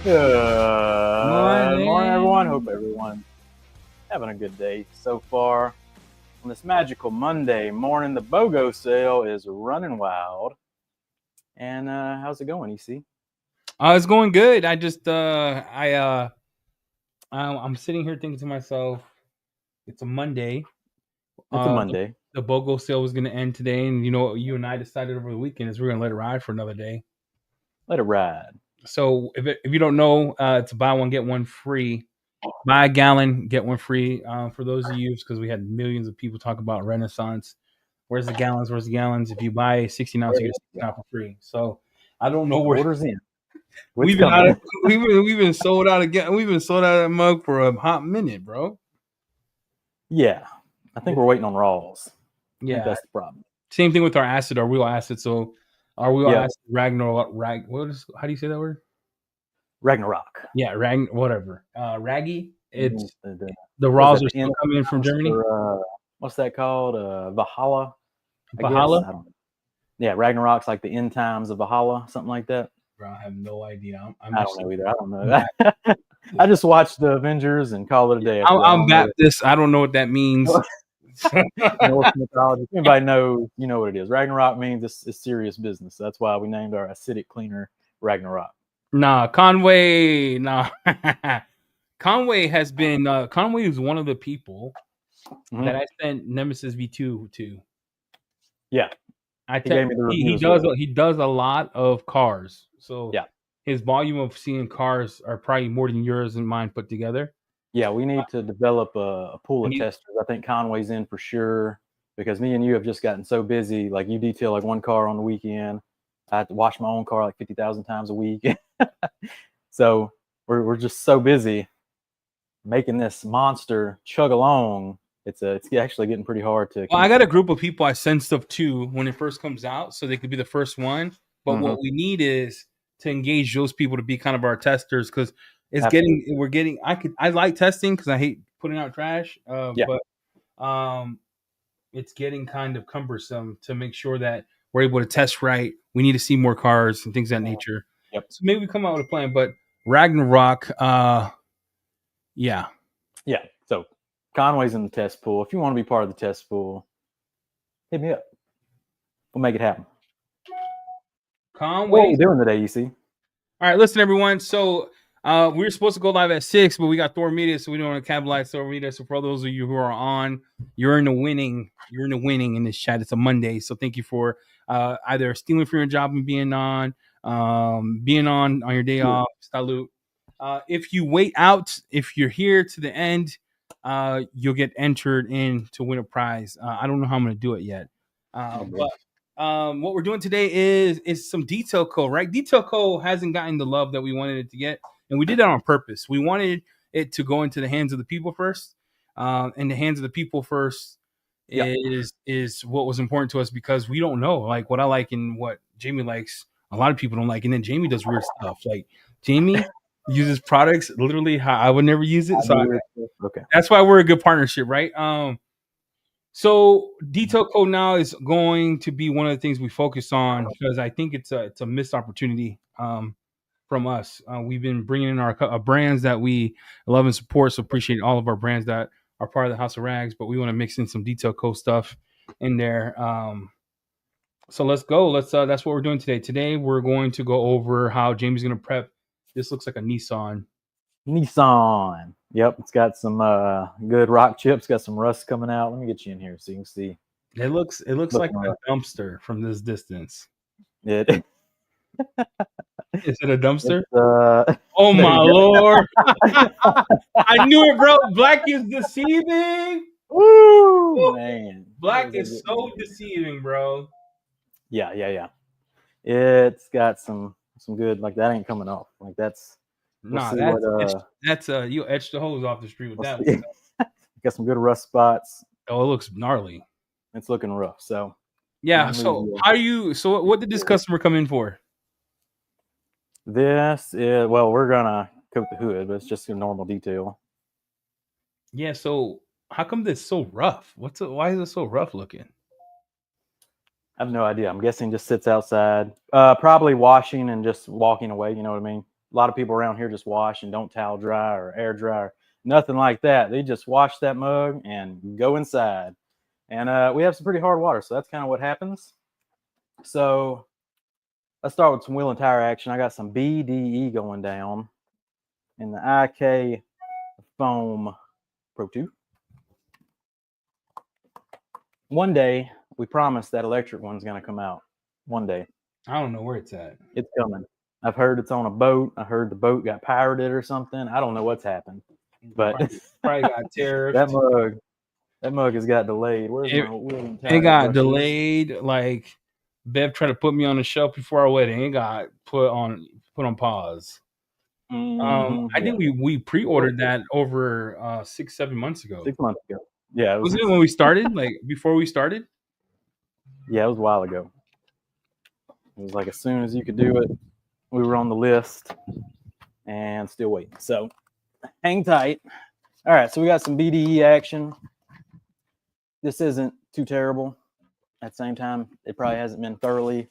Good morning, everyone. Hope Morning. everyone's having a good day so far. On this magical Monday morning, the BOGO sale is running wild. And how's it going, EC? It's going good. I'm sitting here thinking to myself, it's a Monday. It's a Uh, the, Monday. the BOGO sale was going to end today, and you and I decided over the weekend is we're going to let it ride for another day. Let it ride. So if you don't know, it's buy one get one free. Buy a gallon, get one free. For those of you, because we had millions of people talk about Renaissance. Where's the gallons? Where's the gallons? If you buy 16 ounce, you get 16 ounce for free. So I don't know The where order's in. It's we've been out of coming. we've been sold out again. We've been sold out of that mug for a hot minute, bro. Yeah. I think we're waiting on Rawls. I think Yeah. that's the problem. Same thing with our real acid. So our real Yep. acid how do you say that word? Ragnarok. Yeah, whatever. Raggy. It's the Was raws that are the still end coming in from times Germany. for, what's that called? Valhalla, I guess. Valhalla. I don't know. Yeah, Ragnarok's like the end times of Valhalla, something like that. Bro, I have no idea. I'm I don't actually know either. I don't know. I just watched the Avengers and call it a day after that. I I'm don't know Baptist. I don't know what that means. Norse mythology. If anybody knows, you know what it is. Ragnarok means it's serious business. That's why we named our acidic cleaner Ragnarok. Nah, Conway. Nah. Conway is one of the people that Mm-hmm. I sent Nemesis V2 to. Yeah, I he te- gave me the review he as well. does a lot of cars. So Yeah, his volume of seeing cars are probably more than yours and mine put together. yeah. We need to develop a pool And of testers. I think Conway's in for sure because me and you have just gotten so busy. Like you detail like one car on the weekend. I have to wash my own car like 50,000 times a week. So we're just so busy making this monster chug along. It's actually getting pretty hard to well, I keep. got a group of people I send stuff to when it first comes out, so they could be the first one. But Mm-hmm. what we need is to engage those people to be kind of our testers because Absolutely. I like testing because I hate putting out trash. Yeah. But it's getting kind of cumbersome to make sure that we're able to test right. We need to see more cars and things of that nature. Yep. So maybe we come out with a plan. But Ragnarok, yeah. Yeah. So Conway's in the test pool. If you want to be part of the test pool, hit me up. We'll make it happen. What are Conway. we doing today, EC? All right, listen, everyone. So we were supposed to go live at 6, but we got Thor Media, so we don't want to capitalize Thor Media. So for those of you who are on, you're in the winning. You're in the winning in this chat. It's a Monday, so thank you for either stealing from your job and being on your day off. Salute. If you wait out, if you're here to the end, you'll get entered in to win a prize. I don't know how I'm going to do it yet, but what we're doing today is some detail code, right? Detail code hasn't gotten the love that we wanted it to get, and we did that on purpose. We wanted it to go into the hands of the people first, and the hands of the people first is what was important to us because we don't know like what I like and what Jamie likes. A lot of people don't like, and then Jamie does weird stuff. Like Jamie uses products literally how I would never use it, so Okay. that's why we're a good partnership, right? So detail code now is going to be one of the things we focus on because I think it's a missed opportunity from us. We've been bringing in our brands that we love and support. So appreciate all of our brands that are part of the House of Rags, but we want to mix in some detail code stuff in there. So let's go. That's what we're doing today. Today we're going to go over how Jamie's going to prep. This looks like a Nissan. Yep, it's got some good rock chips. Got some rust coming out. Let me get you in here so you can see. It looks like a dumpster from this distance. It. Is it a dumpster? Uh, Oh my lord! I knew it, bro. Black is deceiving. Woo, man! Black is so deceiving, bro. Yeah. It's got some good. Like that ain't coming off. Like that's. Nah, What, that's you etch the hose off the street with that one. Got some good rust spots. Oh, it looks gnarly. It's looking rough. So yeah. So what did this customer come in for? This is we're gonna coat the hood, but it's just a normal detail. Yeah. So how come this so rough? Why is it so rough looking? I have no idea. I'm guessing just sits outside, probably washing and just walking away. You know what I mean? a lot of people around here just wash and don't towel dry or air dry or nothing like that. They just wash that mug and go inside. And we have some pretty hard water, so that's kind of what happens. So let's start with some wheel and tire action. I got some BDE going down in the IK Foam Pro 2. One day, we promise that electric one's going to come out. One day. I don't know where it's at. It's coming. I've heard it's on a boat. I heard the boat got pirated or something. I don't know what's happened. But probably got tariffed. That mug has got delayed. Where's my wheel and tire? It got delayed. Like Bev tried to put me on the shelf before our wedding. It got put on pause. I think we pre-ordered that over 6-7 months ago. 6 months ago. Yeah. Wasn't it when we started? Like before we started? Yeah, it was a while ago. It was like as soon as you could do it, we were on the list and still waiting. So hang tight. All right, so we got some BDE action. This isn't too terrible. At the same time, it probably hasn't been thoroughly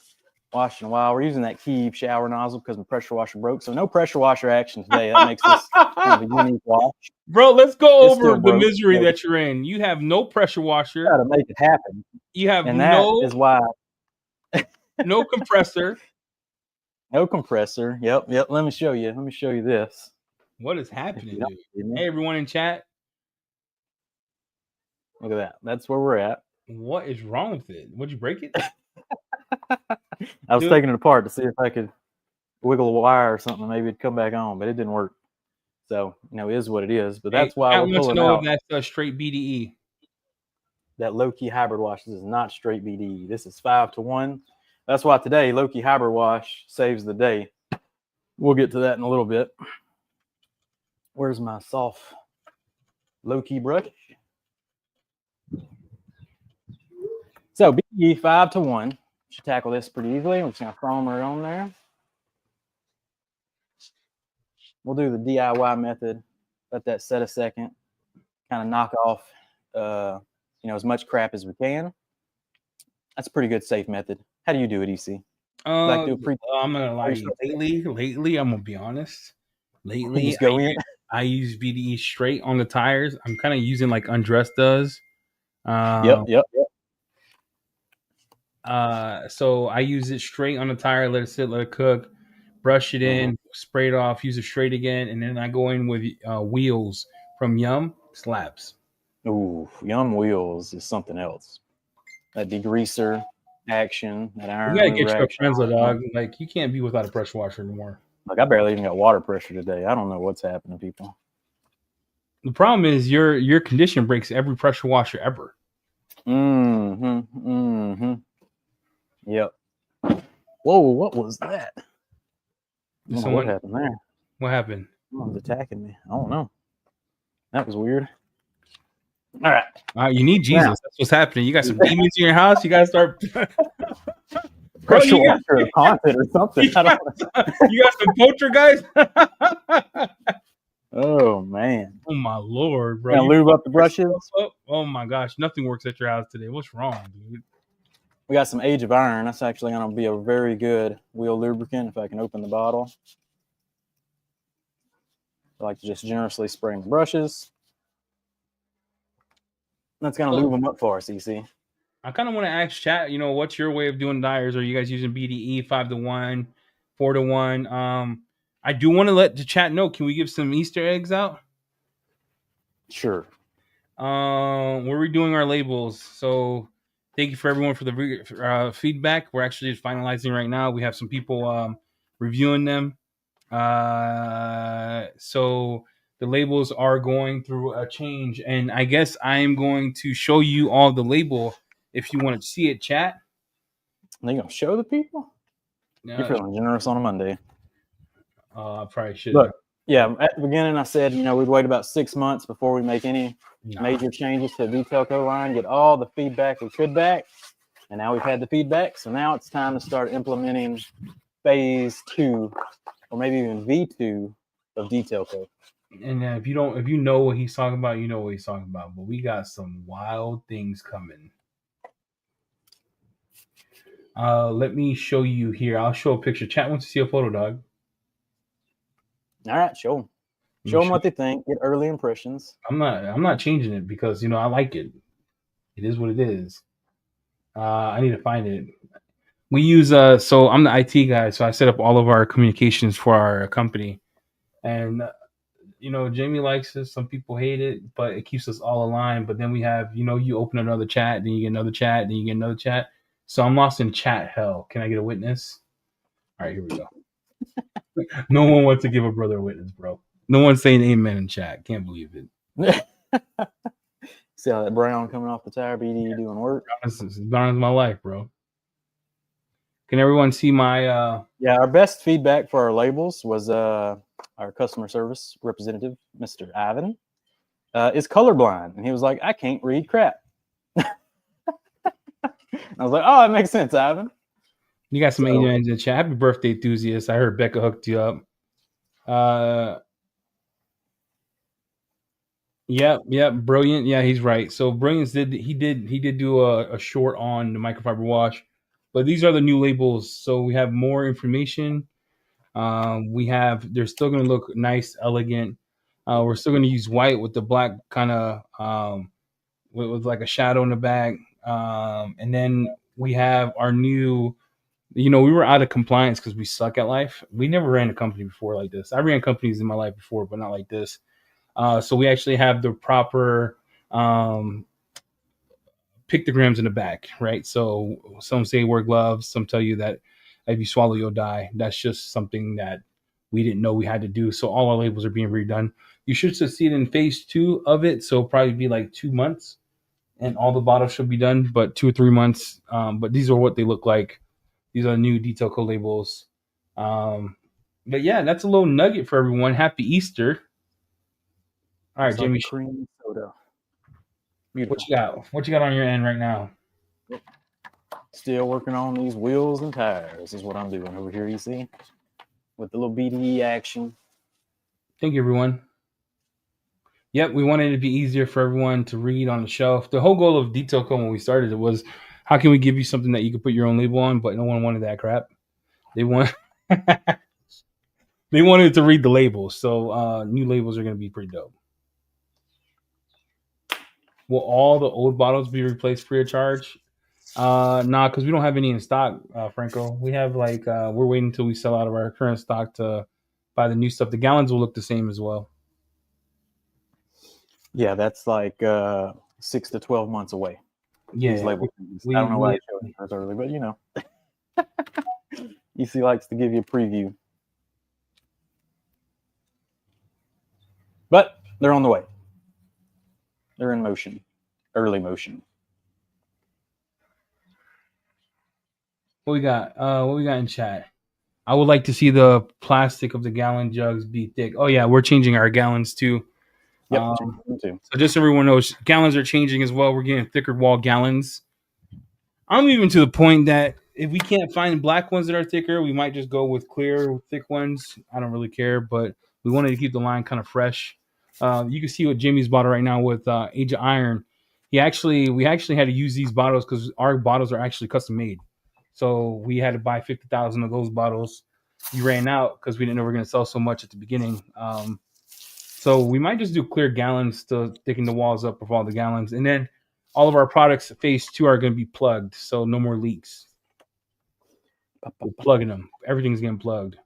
washed in a while. We're using that Keeve shower nozzle because my pressure washer broke. So no pressure washer action today. That makes this kind of a unique wash. Bro, let's go over the misery that you're in. You have no pressure washer. You got to make it happen. You have and that is why. No compressor. No compressor. Yep. Let me show you. Let me show you this. What is happening, dude? Hey, everyone in chat. Look at that. That's where we're at. What is wrong with it? Would you break it? I was taking it apart to see if I could wiggle a wire or something. Maybe it'd come back on, but it didn't work. So, it is what it is. But that's why we're pulling out. That's a straight BDE. That low-key hybrid wash. This is not straight BDE. This is 5-to-1. That's why today, low-key hybrid wash saves the day. We'll get to that in a little bit. Where's my soft low-key brush? So BDE 5-to-1. Should tackle this pretty easily. I'm just going to foam her on there. We'll do the DIY method. Let that set a second. Kind of knock off, as much crap as we can. That's a pretty good, safe method. How do you do it, EC? I'm gonna lie. Lately, I'm gonna be honest. Lately, I use BDE straight on the tires. I'm kind of using like Undress does. Yep. So I use it straight on the tire, let it sit, let it cook, brush it in, spray it off, use it straight again, and then I go in with wheels from Yum. Slaps. Ooh, Yum wheels is something else. That degreaser action, that iron. You gotta get your friends, dog. Like, you can't be without a pressure washer anymore. Like, I barely even got water pressure today. I don't know what's happening, people. The problem is your condition breaks every pressure washer ever. Yep. Whoa, what was that? What happened there? What happened? Someone's attacking me. I don't know. That was weird. All right. You need Jesus. That's what's happening. You got some demons in your house. You got to start pressure washer haunted or something. You got some poltergeist? Oh, man. Oh, my Lord, bro. Gonna lube up the brushes? Oh, my gosh. Nothing works at your house today. What's wrong, dude? We got some Age of Iron. That's actually going to be a very good wheel lubricant if I can open the bottle. I like to just generously spray in the brushes. That's going to lube them up for us, EC. I kind of want to ask chat, what's your way of doing tires? Are you guys using BDE 5-to-1, 4-to-1? I do want to let the chat know. Can we give some Easter eggs out? Sure. We're redoing our labels. So thank you for everyone for the feedback. We're actually finalizing right now. We have some people reviewing them. So the labels are going through a change, and I guess I am going to show you all the label if you want to see it, chat. Are you gonna show the people? You're feeling generous on a Monday. I probably should. Look, yeah, at the beginning I said, we'd wait about 6 months before we make any major changes to the detail code line, get all the feedback we could back, and now we've had the feedback, so now it's time to start implementing phase 2, or maybe even V2 of detail code. And if you know what he's talking about, you know what he's talking about. But we got some wild things coming. Let me show you here. I'll show a picture. Chat wants to see a photo, dog. All right, show them. Show them what they think. Get early impressions. I'm not changing it because I like it. It is what it is. I need to find it. We use so I'm the IT guy, so I set up all of our communications for our company, and Jamie likes it. Some people hate it, but it keeps us all aligned. But then we have you open another chat, then you get another chat, then you get another chat. So I'm lost in chat hell. Can I get a witness? All right, here we go. No one wants to give a brother a witness, bro. No one's saying amen in chat. Can't believe it. See how that brown coming off the tire, BD doing work. This is my life, bro. Can everyone see my? Yeah, our best feedback for our labels was our customer service representative, Mr. Ivan, is colorblind, and he was like, "I can't read crap." I was like, "Oh, that makes sense, Ivan." You got some amens in the chat. Happy birthday, enthusiast! I heard Becca hooked you up. Yep, brilliant. Yeah, he's right. So Brilliance did do a short on the microfiber wash, but these are the new labels. So we have more information. They're still going to look nice, elegant. We're still going to use white with the black kind of with like a shadow in the back. And then we have our new. We were out of compliance because we suck at life. We never ran a company before like this. I ran companies in my life before, but not like this. So we actually have the proper pictograms in the back, right? So some say wear gloves, some tell you that if you swallow, you'll die. That's just something that we didn't know we had to do. So all our labels are being redone. You should see it in phase 2 of it. So probably be like 2 months and all the bottles should be done, but 2 or 3 months. But these are what they look like. These are new detail code labels. But yeah, that's a little nugget for everyone. Happy Easter. All right, Jamie. Cream soda. Beautiful. What you got on your end right now? Still working on these wheels and tires is what I'm doing over here, you see? With the little BDE action. Thank you, everyone. Yep, we wanted it to be easier for everyone to read on the shelf. The whole goal of Detail Code when we started it was, how can we give you something that you could put your own label on? But no one wanted that crap. They wanted to read the labels. So new labels are going to be pretty dope. Will all the old bottles be replaced free of charge? Nah, because we don't have any in stock, Franco. We have we're waiting until we sell out of our current stock to buy the new stuff. The gallons will look the same as well. Yeah, that's like 6 to 12 months away. Yeah, these labels. I don't know why I showed it early, but EC likes to give you a preview. But they're on the way. They're in motion, early motion. What we got? What we got in chat? I would like to see the plastic of the gallon jugs be thick. Oh yeah, we're changing our gallons too. Yep, so just so everyone knows, gallons are changing as well. We're getting thicker wall gallons. I'm even to the point that if we can't find black ones that are thicker, we might just go with clear, thick ones. I don't really care, but we wanted to keep the line kind of fresh. You can see what Jimmy's bottle right now with Age of Iron. We actually had to use these bottles because our bottles are actually custom made. So we had to buy 50,000 of those bottles. We ran out because we didn't know we were going to sell so much at the beginning. So we might just do clear gallons to thicken the walls up of all the gallons. And then all of our products, phase 2, are going to be plugged. So no more leaks. We're plugging them. Everything's getting plugged.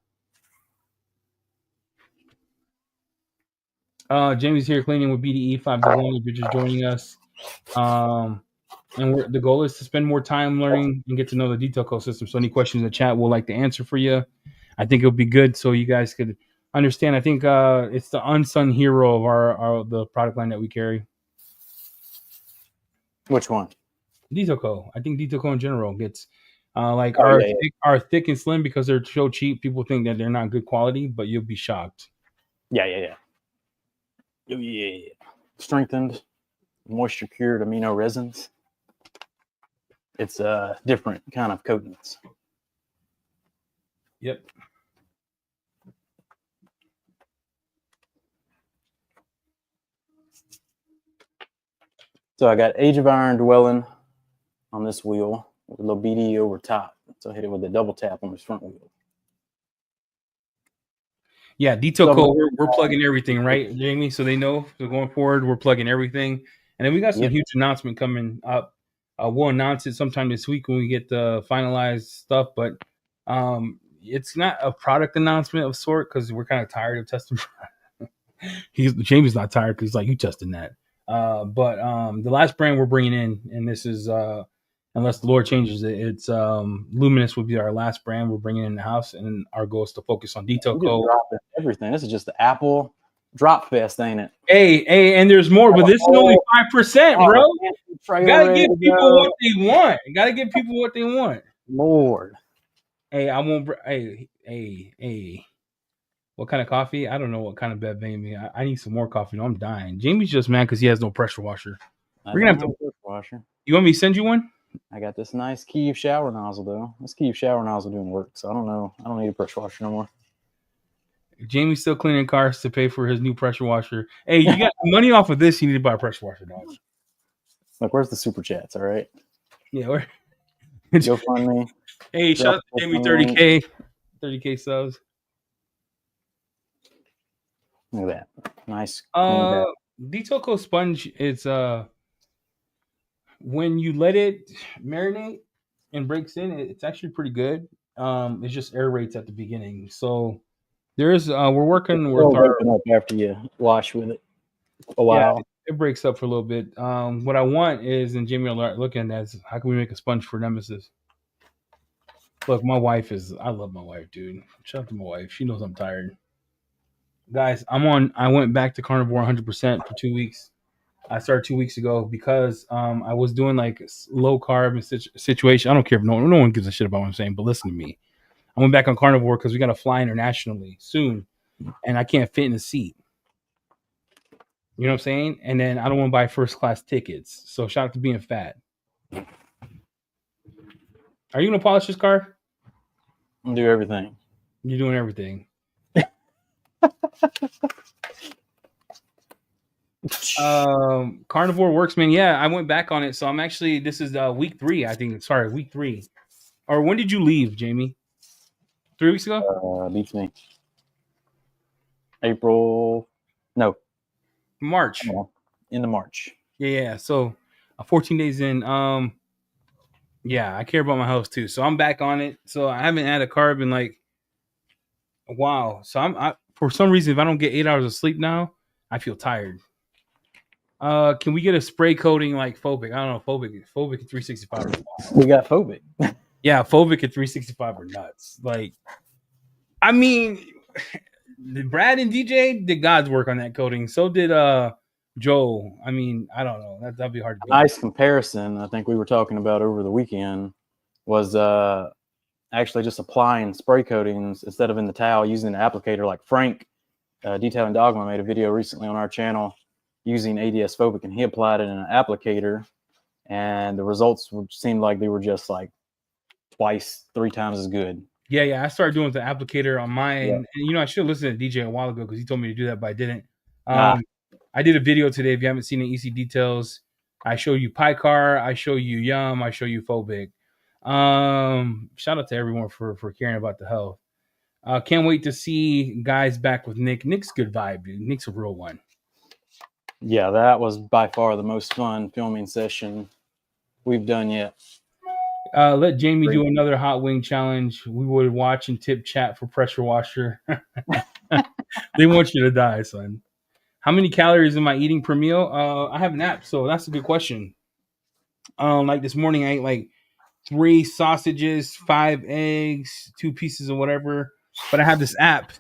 Jamie's here cleaning with BDE 5-1. If you're just joining us. And the goal is to spend more time learning and get to know the detail code system. So any questions in the chat, we'll like to answer for you. I think it'll be good so you guys could understand. I think it's the unsung hero of our the product line that we carry. Which one? Detail code. I think detail code in general gets our thick and slim because they're so cheap. People think that they're not good quality, but you'll be shocked. Yeah. Strengthened, moisture cured amino resins. It's a different kind of coatings. Yep. So I got Age of Iron dwelling on this wheel with a little BD over top. So I hit it with a double tap on this front wheel. Yeah, Detail So, Code, we're plugging everything, right, Jamie? So they know. So going forward, we're plugging everything. And then we got some yep. huge announcement coming up. We'll announce it sometime this week when we get the finalized stuff, but it's not a product announcement of sort because we're kind of tired of testing. Jamie's not tired because he's like, you testing that. But the last brand we're bringing in, and this is unless the Lord changes it, it's Luminous would be our last brand we're bringing in the house, and our goal is to focus on Detail You just Code. dropped everything. This is just the Apple drop fest, ain't it? Hey, and there's more, but this is only 5%, bro. You gotta give people what they want. You gotta give people what they want. Lord. Hey, I won't. Hey. What kind of coffee? I don't know what kind of Bev made me. I need some more coffee. No, I'm dying. Jamie's just mad because he has no pressure washer. We're gonna have to. Pressure washer. You want me to send you one? I got this nice Kiev shower nozzle though. This Kiev shower nozzle doing work, so I don't know. I don't need a pressure washer no more. Jamie's still cleaning cars to pay for his new pressure washer. Hey, you got money off of this? You need to buy a pressure washer, dog. Look, where's the super chats? All right. Yeah, where? Go fund me. Hey, shout out to Jamie, 30K subs. Look at that. Nice. Detail Code Sponge is when you let it marinate and breaks in, it's actually pretty good. It's just air rates at the beginning. So there's we're working with our up after you wash with it a while. Yeah, it breaks up for a little bit. What I want is, and Jamie will looking at is how can we make a sponge for Nemesis? Look, my wife is I love my wife, dude. Shout out to my wife. She knows I'm tired. Guys, I went back to carnivore 100% for 2 weeks. I started 2 weeks ago because I was doing like low carb situation. I don't care if no one gives a shit about what I'm saying, but listen to me. I went back on carnivore because we got to fly internationally soon, and I can't fit in the seat. You know what I'm saying? And then I don't want to buy first class tickets. So shout out to being fat. Are you gonna polish this car? I'll do everything. You're doing everything. Carnivore works, man. Yeah, I went back on it. So I'm actually this is week 3, I think. Sorry, week 3. Or when did you leave, Jamie? 3 weeks ago? Beats me. April. No. March. Into March. Yeah. So 14 days in. Yeah, I care about my health too. So I'm back on it. So I haven't had a carb in like a while. So I for some reason if I don't get 8 hours of sleep now, I feel tired. Can we get a spray coating like Phobic? I don't know, Phobic at 365. We got Phobic. Yeah, Phobic at 365 are nuts. Like, I mean, Brad and DJ did God's work on that coating. So did Joe. I mean, I don't know. That'd be hard to beat. Nice comparison. I think we were talking about over the weekend was actually just applying spray coatings instead of in the towel, using an applicator like Frank, Detailing Dogma, made a video recently on our channel using ADS Phobic, and he applied it in an applicator, and the results seemed like they were just like 2-3 times as good. Yeah. I started doing the applicator on mine. Yeah. And, you know, I should have listened to DJ a while ago because he told me to do that, but I didn't. I did a video today. If you haven't seen the EC details, I show you Picar, I show you Yum, I show you Phobic. Shout out to everyone for caring about the health. Can't wait to see guys back with Nick. Nick's good vibe, dude. Nick's a real one. Yeah, that was by far the most fun filming session we've done yet. Let Jamie do another hot wing challenge. We would watch and tip chat for pressure washer. They want you to die, son. How many calories am I eating per meal? I have an app, so that's a good question. Like this morning, I ate like 3 sausages, 5 eggs, 2 pieces of whatever. But I have this app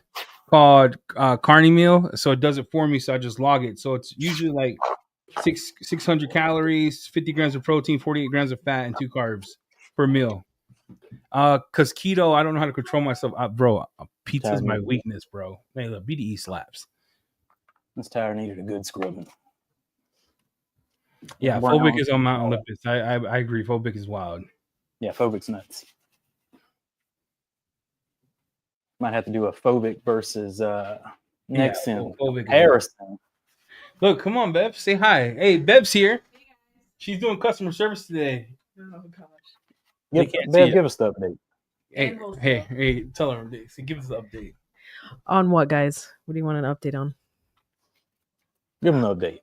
called Carny Meal, so it does it for me. So I just log it. So it's usually like 600 calories, 50 grams of protein, 48 grams of fat, and 2 carbs per meal. Cause keto, I don't know how to control myself, bro. Pizza is my weakness, bro. Hey, look, BDE slaps. This tire needed a good scrubbing. Yeah, Phobic is on Mount Olympus. I agree. Phobic is wild. Yeah, Phobic's nuts. Might have to do a Phobic versus Nexen comparison. Look, come on, Bev. Say hi. Hey, Bev's here. She's doing customer service today. Oh gosh. Bev, give us the update. Hey, tell her. Give us the update. On what, guys? What do you want an update on? Give them an update.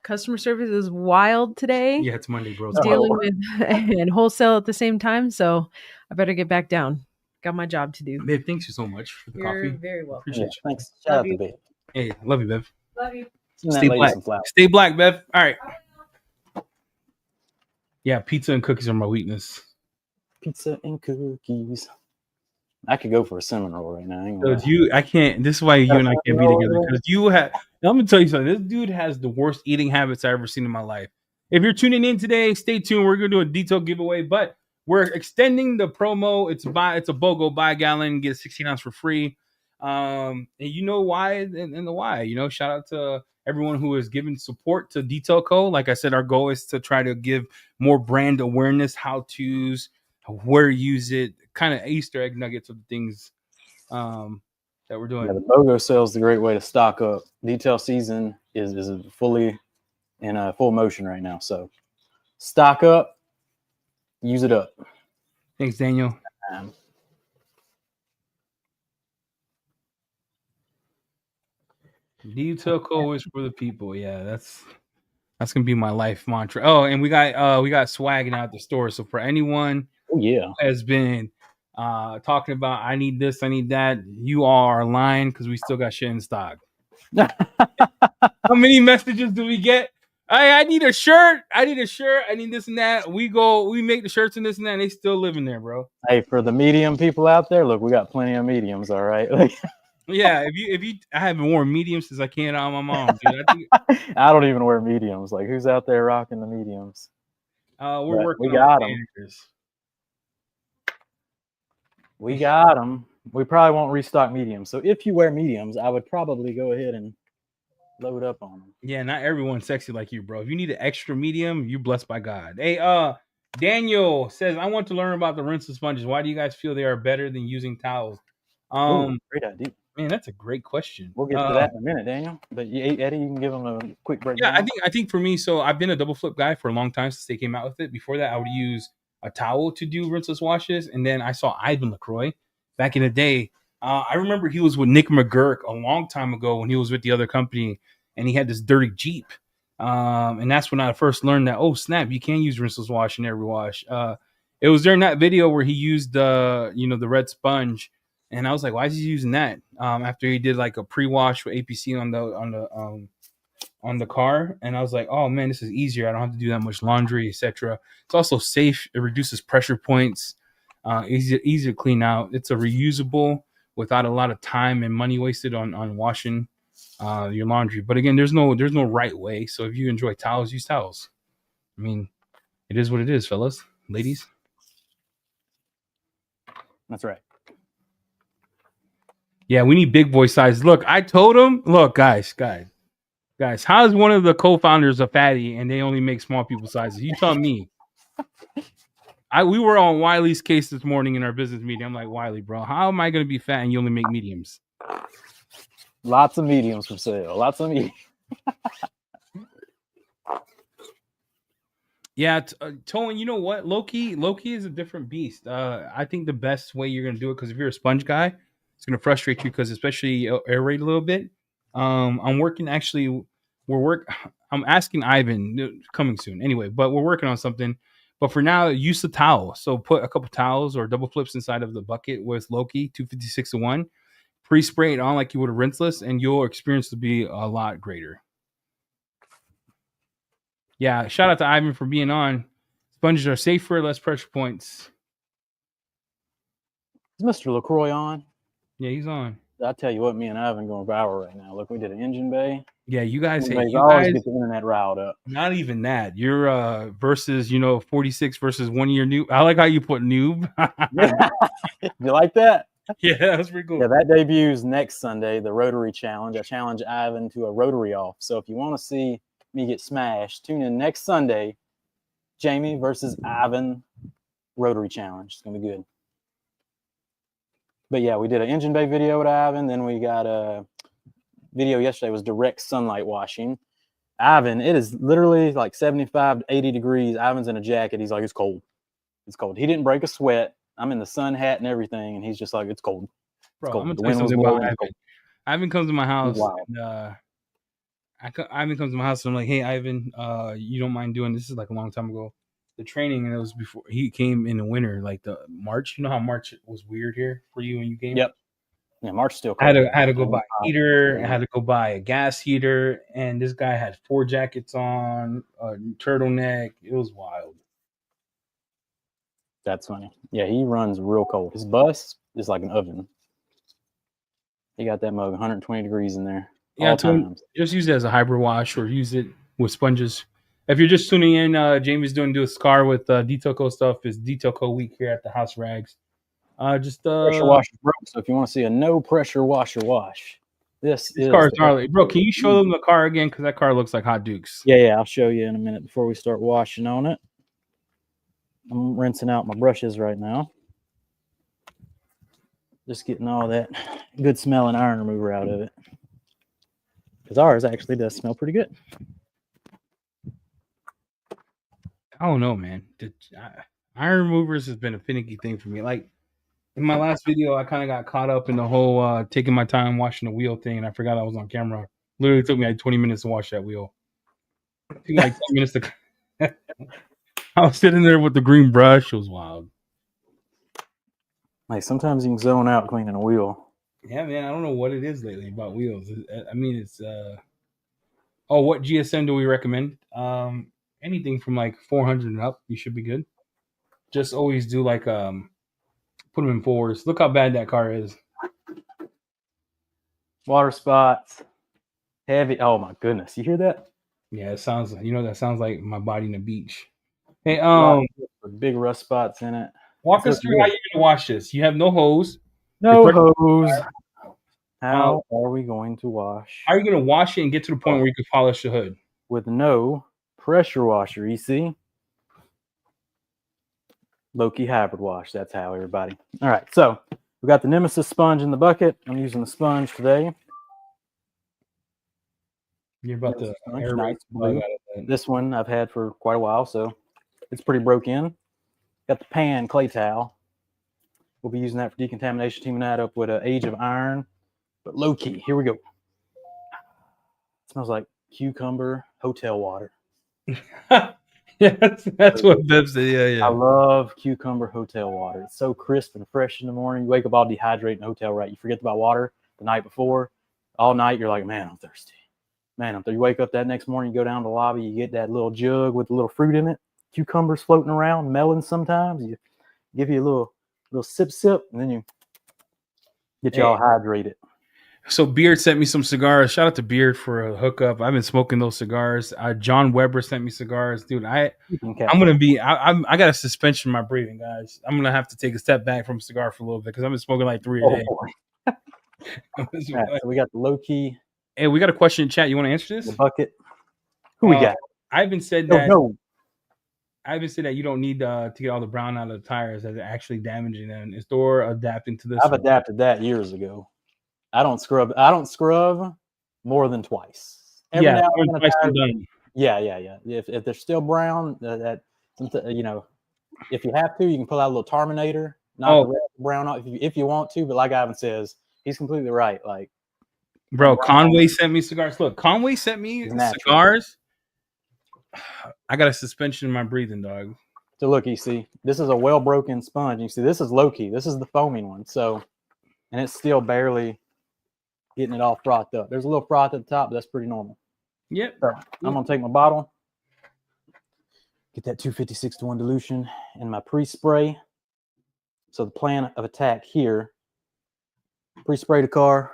Customer service is wild today. Yeah, it's Monday, bro. Dealing with and wholesale at the same time, so I better get back down. Got my job to do. Babe, thanks you so much for the You're coffee. very welcome. Appreciate you. Thanks. Shout out you. to Bev. Hey, love you, Bev. Love you. Send that Stay lady black. some flowers. Stay black, Bev. All right. Yeah, pizza and cookies are my weakness. Pizza and cookies. I could go for a cinnamon roll right now. I ain't gonna lie. So I can't. This is why you and I can't be together, because you have. I'm gonna tell you something. This dude has the worst eating habits I've ever seen in my life. If you're tuning in today, stay tuned. We're gonna do a detailed giveaway, but we're extending the promo. It's a BOGO, buy a gallon, get a 16 ounce for free. And you know why and the why. You know, shout out to everyone who is giving support to Detail Co. Like I said, our goal is to try to give more brand awareness, how to's, where to use it, kind of Easter egg nuggets of things that we're doing. Yeah, the BOGO sale is the great way to stock up. Detail season is fully in full motion right now. So stock up, use it up. Thanks, Daniel. Detail Co is for the people. Yeah, that's gonna be my life mantra. Oh, and we got swag now at the store. So for anyone who has been talking about I need this, I need that, you are lying, because we still got shit in stock. How many messages do we get? I need a shirt. I need this and that. We make the shirts and this and that, and they still living there, bro. Hey, for the medium people out there, look, we got plenty of mediums. All right. Yeah, if you, I haven't worn mediums since I came out of my mom, dude. I don't even wear mediums. Like, who's out there rocking the mediums? We're working. We got them. We got them. We probably won't restock mediums. So if you wear mediums, I would probably go ahead and load up on them. Yeah, not everyone's sexy like you, bro. If you need an extra medium, you're blessed by God. Hey, Daniel says, I want to learn about the rinse and sponges. Why do you guys feel they are better than using towels? Great idea. Man, that's a great question. We'll get to that in a minute, Daniel. But Eddie, you can give them a quick breakdown. Yeah, I think for me, so I've been a double flip guy for a long time since they came out with it. Before that, I would use a towel to do rinseless washes, and then I saw Ivan LaCroix back in the day. I remember he was with Nick McGurk a long time ago when he was with the other company, and he had this dirty Jeep. And that's when I first learned that, oh snap, you can use rinseless wash in every wash. It was during that video where he used the red sponge. And I was like, why is he using that? After he did like a pre-wash with APC on the car, and I was like, oh man, this is easier. I don't have to do that much laundry, etc. It's also safe. It reduces pressure points. Easy to clean out. It's a reusable without a lot of time and money wasted on washing your laundry. But again, there's no right way. So if you enjoy towels, use towels. I mean, it is what it is, fellas, ladies. That's right. Yeah, we need big boy sizes. Look, I told him, look, guys, how is one of the co-founders a fatty and they only make small people sizes? You tell me. We were on Wiley's case this morning in our business meeting. I'm like, Wiley, bro, how am I going to be fat and you only make mediums? Lots of mediums for sale. Lots of mediums. Yeah, Tolan, you know what? Loki is a different beast. I think the best way you're going to do it, because if you're a sponge guy, it's going to frustrate you because especially aerate a little bit. I'm asking Ivan, coming soon anyway, but we're working on something. But for now, use the towel. So put a couple towels or double flips inside of the bucket with Loki, 256-1. Pre-spray it on like you would a rinseless, and your experience will be a lot greater. Yeah, shout out to Ivan for being on. Sponges are safer, less pressure points. Is Mr. LaCroix on? Yeah, he's on. I tell you what, me and Ivan going viral right now. Look, we did an engine bay. Yeah, you guys always get the internet riled up. Not even that. You're versus 46 versus 1 year noob. I like how you put noob. You like that? Yeah, that was pretty cool. Yeah, that debuts next Sunday, the Rotary Challenge. I challenge Ivan to a Rotary off. So if you want to see me get smashed, tune in next Sunday. Jamie versus Ivan Rotary Challenge. It's gonna be good. But yeah, we did an engine bay video with Ivan. Then we got a video yesterday was direct sunlight washing. Ivan, it is literally like 75 to 80 degrees. Ivan's in a jacket. He's like, it's cold. It's cold. He didn't break a sweat. I'm in the sun hat and everything, and he's just like, it's cold. Bro, cold. I'm gonna The tell you wind was something about blowing. Ivan. Ivan comes to my house Wow. and Ivan comes to my house and I'm like, hey Ivan, you don't mind doing this is like a long time ago. The training, and it was before he came in the winter, like the March. You know how March was weird here for you when you came? Yep. Yeah, March still I cold. had to go buy a heater. I had to go buy a gas heater, and this guy had 4 jackets on, a turtleneck. It was wild. That's funny. Yeah, he runs real cold. His bus is like an oven. He got that mug 120 degrees in there. Yeah, All to times. just use it as a hybrid wash or use it with sponges. If you're just tuning in, Jamie's do a scar with Detail Co stuff. It's Detail Co week here at the House Rags. Pressure washer broke, so if you want to see a no pressure washer wash, this car is is gnarly, bro. Can you show them the car again? Because that car looks like Hot Dukes. Yeah, I'll show you in a minute before we start washing on it. I'm rinsing out my brushes right now. Just getting all that good smelling iron remover out of it. Because ours actually does smell pretty good. I don't know, man. Iron removers has been a finicky thing for me. Like in my last video, I kind of got caught up in the whole taking my time washing the wheel thing, and I forgot I was on camera. Literally took me like 20 minutes to wash that wheel. It took me like 10 minutes to. I was sitting there with the green brush. It was wild. Like sometimes you can zone out cleaning a wheel. Yeah, man. I don't know what it is lately about wheels. I mean, it's. Oh, what GSM do we recommend? Anything from like 400 and up, you should be good. Just always do like put them in fours. Look how bad that car is. Water spots. Heavy. Oh my goodness. You hear that? Yeah, it sounds. That sounds like my body in the beach. Hey, Big rust spots in it. walk us through how you're gonna wash this. You have no hose. No hose. How are we going to wash? How are you gonna wash it and get to the point where you can polish the hood? With no pressure washer, you see? Low-key hybrid wash. That's how, everybody. All right, so we got the Nemesis sponge in the bucket. I'm using the sponge today. You're about to nice blue. This one I've had for quite a while, so it's pretty broke in. Got the pan clay towel. We'll be using that for decontamination, teaming that up with an Age of Iron. But low-key, here we go. It smells like cucumber hotel water. Yes, that's what Bev said. Yeah. I love cucumber hotel water. It's so crisp and fresh in the morning. You wake up all dehydrated in a hotel, right? You forget about water the night before. All night, you're like, man, I'm thirsty. You wake up that next morning, you go down to the lobby, you get that little jug with a little fruit in it, cucumbers floating around, melons sometimes. You give you a little sip, and then you get you all hydrated. So Beard sent me some cigars. Shout out to Beard for a hookup. I've been smoking those cigars. John Weber sent me cigars, dude. I got a suspension in my breathing, guys. I'm gonna have to take a step back from cigar for a little bit because I've been smoking like 3 a day. Right, so we got the low key. Hey, we got a question in chat. You want to answer this? The bucket. Who we got? Ivan said that. No. Ivan said that you don't need to get all the brown out of the tires as they're actually damaging them. Is Thor adapting to this? I've adapted that years ago. I don't scrub more than twice. Yeah. If they're still brown, if you have to, you can pull out a little Terminator, knock the brown off if you want to. But like Ivan says, he's completely right. Like, bro, Conway sent me cigars. Look, Conway sent me cigars. I got a suspension in my breathing, dog. So look, you see, this is a well broken sponge. You see, this is low key. This is the foaming one. So, and it's still barely getting it all frothed up. There's a little froth at the top, but that's pretty normal. Yep. So I'm gonna take my bottle, get that 256-to-1 dilution in my pre-spray. So the plan of attack here: pre-spray the car,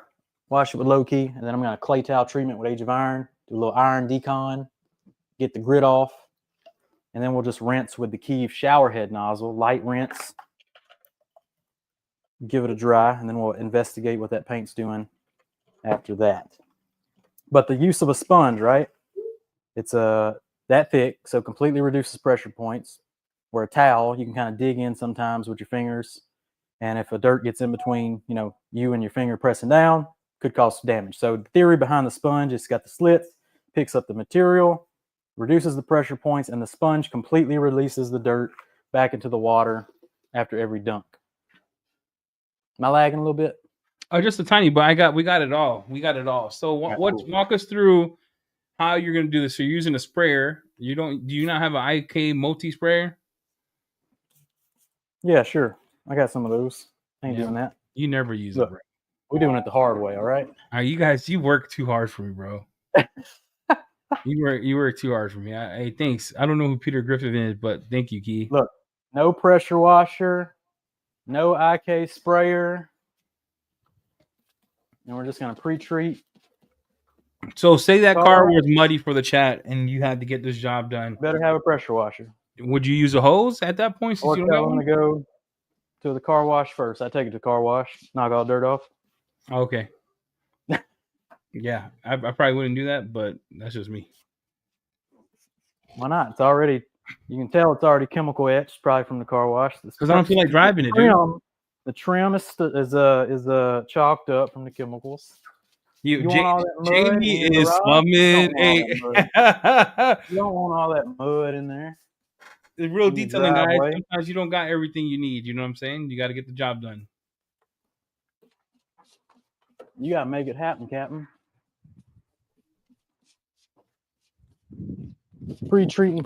wash it with low key, and then I'm gonna clay towel treatment with Age of Iron, do a little iron decon, get the grit off, and then we'll just rinse with the Kiev shower head nozzle, light rinse, give it a dry, and then we'll investigate what that paint's doing after that. But the use of a sponge, right? It's that thick, so completely reduces pressure points. Where a towel, you can kind of dig in sometimes with your fingers, and if a dirt gets in between, you and your finger pressing down, could cause damage. So the theory behind the sponge, it's got the slits, picks up the material, reduces the pressure points, and the sponge completely releases the dirt back into the water after every dunk. Am I lagging a little bit? Oh, just a tiny, but we got it all. We got it all. So Yeah, what cool. walk us through how you're gonna do this. So you're using a sprayer. Do you not have an IK multi sprayer? Yeah, sure. I got some of those. Ain't Yeah. doing that. You never use it, Look, bro. we're doing it the hard way, all right? You guys, you work too hard for me, bro. You work too hard for me. Hey, thanks. I don't know who Peter Griffin is, but thank you, Key. Look, no pressure washer, no IK sprayer. And we're just gonna pre-treat. So say that car Car was muddy for the chat and you had to get this job done. better have a pressure washer. Would you use a hose at that point since Or you don't tell got them one? to go to the car wash first. I take it to the car wash, knock all dirt off. Okay. Yeah, I probably wouldn't do that, but that's just me. Why not? It's already, you can tell it's already chemical etched, probably from the car wash. Because I don't feel like driving it, dude. The trim is chalked up from the chemicals. You want all that mud Jamie in your is garage? slumming. You don't want all that mud in there. The real in your detailing, guys. driveway. Sometimes you don't got everything you need. You know what I'm saying? You got to get the job done. You gotta make it happen, Captain. Pre-treating.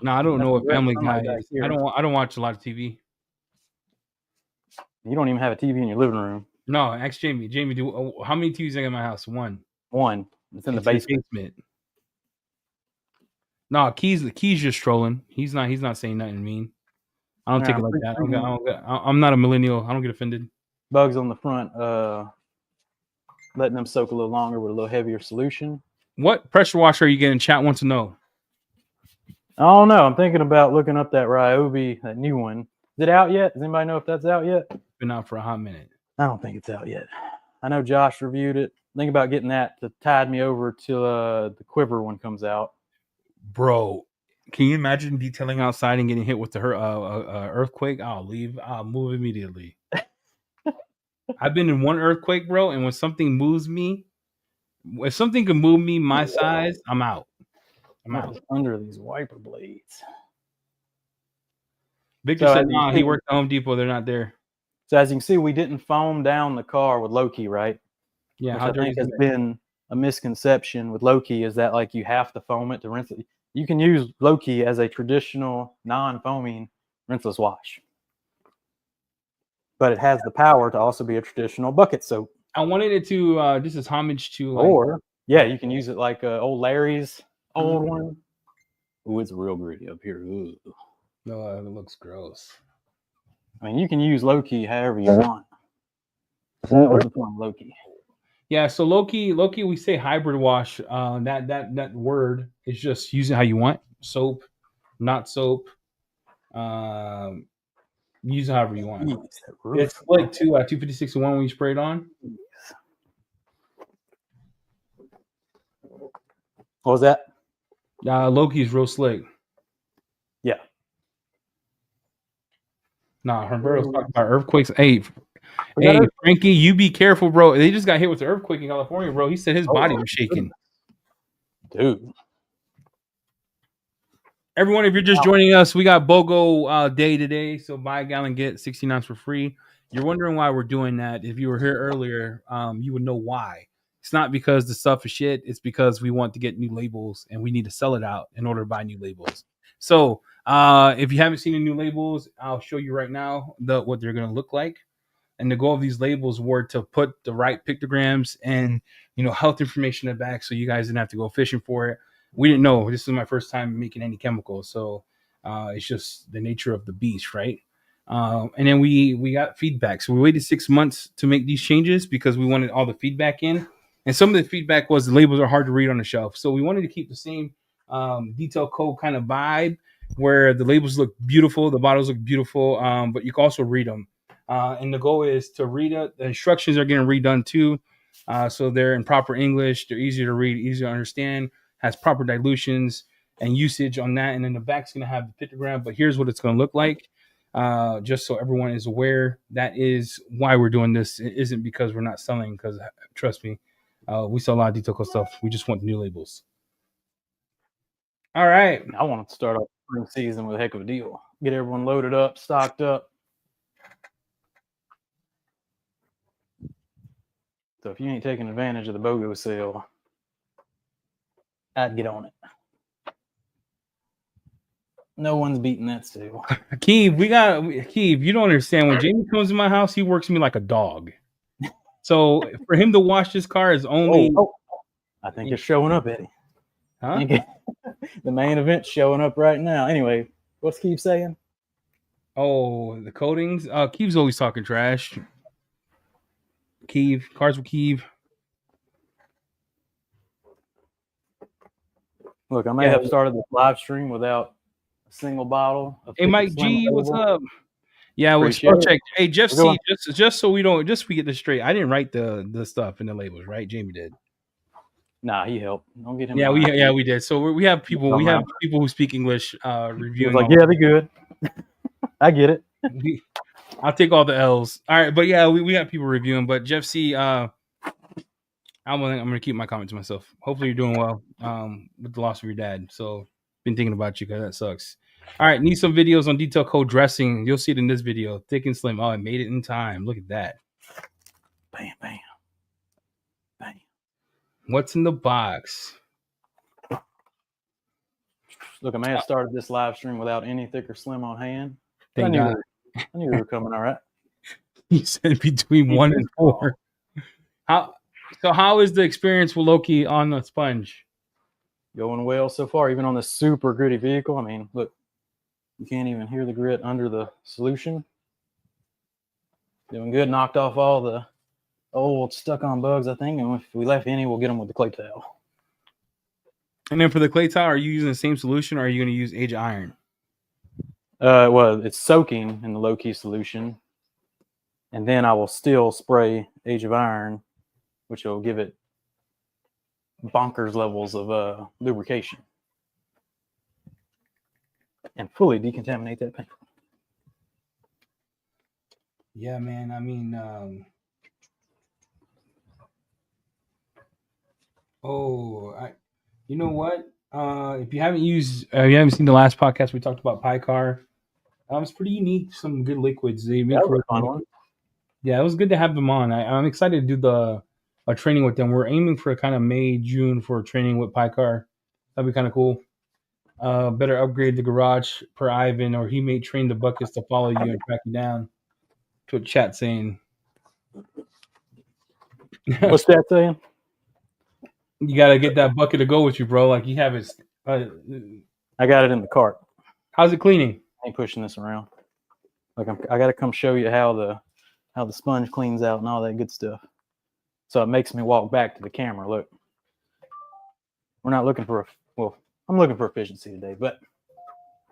No, I don't know what Family Guy Somebody back is. here. I don't watch a lot of TV. You don't even have a TV in your living room. No, ask Jamie. Jamie, how many TVs I got in my house? One. One. It's in the It's his basement. No, Key's just trolling. He's not saying nothing mean. I don't take it like that. I'm not a millennial. I don't get offended. Bugs on the front, letting them soak a little longer with a little heavier solution. What pressure washer are you getting? Chat wants to know. I don't know. I'm thinking about looking up that Ryobi, that new one. Is it out yet? Does anybody know if that's out yet? Been out for a hot minute. I don't think it's out yet. I know Josh reviewed it. Think about getting that to tide me over till the Quiver one comes out. Bro, can you imagine detailing outside and getting hit with the earthquake? I'll move immediately. I've been in one earthquake, bro, and when something moves me, if something can move me my size, I'm out. I'm out. Under these wiper blades. Victor said, "No, he worked at Home Depot. They're not there." So as you can see, we didn't foam down the car with low key, right? Yeah, Which I think has been a misconception with low key, is that like you have to foam it to rinse it. You can use low key as a traditional non-foaming rinseless wash, but it has the power to also be a traditional bucket soap. I wanted it to. This is homage to. Or yeah, you can use it like old Larry's old one. Ooh, it's real gritty up here. Ooh. No, it looks gross. I mean, you can use low key however you want. Low key. Yeah, so Loki, we say hybrid wash. That word is just use it how you want. Soap, not soap. Use it however you want. It's like 256 to 1 when you spray it on. What was that? Loki's real slick. Yeah. Nah, Humberto's talking about earthquakes. Hey, Frankie, you be careful, bro. They just got hit with the earthquake in California, bro. He said his body was shaking. Dude. Everyone, if you're just joining us, we got BOGO day today. So buy a gallon, get 16 ounce for free. You're wondering why we're doing that. If you were here earlier, you would know why. It's not because the stuff is shit. It's because we want to get new labels and we need to sell it out in order to buy new labels. So if you haven't seen the new labels, I'll show you right now what they're going to look like. And the goal of these labels were to put the right pictograms and health information in the back, so you guys didn't have to go fishing for it. We didn't know. This is my first time making any chemicals, so it's just the nature of the beast, right? And then we got feedback. So we waited 6 months to make these changes because we wanted all the feedback in. And some of the feedback was the labels are hard to read on the shelf. So we wanted to keep the same detail code kind of vibe where the labels look beautiful, the bottles look beautiful, but you can also read them. And the goal is to read it. The instructions are getting redone too. So they're in proper English. They're easier to read, easier to understand, has proper dilutions and usage on that. And then the back's going to have the pictogram, but here's what it's going to look like. Just so everyone is aware, that is why we're doing this. It isn't because we're not selling, because trust me, we sell a lot of detail code stuff. We just want the new labels. All right. I want to start off spring season with a heck of a deal. Get everyone loaded up, stocked up. So if you ain't taking advantage of the BOGO sale, I'd get on it. No one's beating that sale. Keith, you don't understand. When Jamie comes to my house, he works me like a dog. So for him to wash his car is only I think it's showing up, Eddie. huh? The main event's showing up right now. Anyway, what's Keith saying? Oh, the coatings. Keith's always talking trash. Keith, cars with Keith. Look, I may have started this live stream without a single bottle of Hey, Mike Slim G, what's available. up? Yeah, we'll Appreciate it. check. Hey, Jeff We're C, going- just so we get this straight. I didn't write the stuff in the labels, right? Jamie did. Nah, he helped. Don't get him. Yeah, lying. we did. So we have people who speak English He was reviewing. like, yeah, they good. I get it. I'll take all the L's. All right, but yeah, we have people reviewing. But Jeff C, I'm gonna keep my comment to myself. Hopefully you're doing well with the loss of your dad. So been thinking about you because that sucks. All right, need some videos on detail code dressing. You'll see it in this video. Thick and slim. Oh, I made it in time. Look at that. Bam, bam, bam. What's in the box? Look, I may have started this live stream without any Thick or Slim on hand. I Thank God. knew we were coming all right. He said between 1 and 4. How is the experience with Loki on the sponge? Going well so far, even on this super gritty vehicle. I mean, look, you can't even hear the grit under the solution. Doing good. Knocked off all the old stuck-on bugs, I think. And if we left any, we'll get them with the clay towel. And then for the clay towel, are you using the same solution or are you going to use Age of Iron? Well, it's soaking in the low-key solution. And then I will still spray Age of Iron, which will give it bonkers levels of lubrication and fully decontaminate that paint. Yeah, man. I mean, you know what? If you haven't seen the last podcast, we talked about Picar. It's pretty unique. Some good liquids. They make That was a fun one. Yeah, it was good to have them on. I'm excited to do a training with them. We're aiming for kind of May, June for training with Picar. That'd be kind of cool. Better upgrade the garage per Ivan, or he may train the buckets to follow you and track you down. To what chat saying. What's that saying? You gotta get that bucket to go with you, bro. Like you have it. I got it in the cart. How's it cleaning? I ain't pushing this around. Like I got to come show you how the sponge cleans out and all that good stuff. So it makes me walk back to the camera. Look, we're not looking for I'm looking for efficiency today, but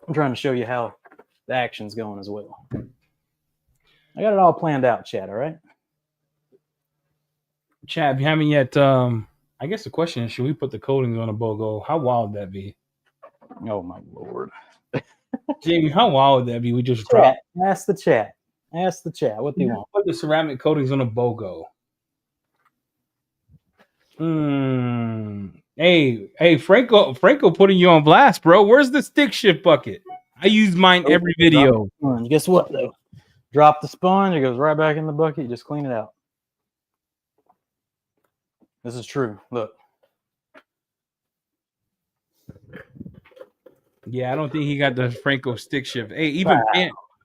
I'm trying to show you how the action's going as well. I got it all planned out, Chad. All right. Chad, if you haven't yet, I guess the question is, should we put the coatings on a BOGO? How wild would that be? Oh my Lord. Jamie, how wild would that be? We just drop. Ask the chat. What do you want? Put the ceramic coatings on a BOGO. Hey, Franco putting you on blast, bro. Where's the stick shift bucket? I use mine every video. Guess what though? Drop the sponge, it goes right back in the bucket. You just clean it out. This is true. Look. Yeah, I don't think he got the Franco stick shift. Hey, even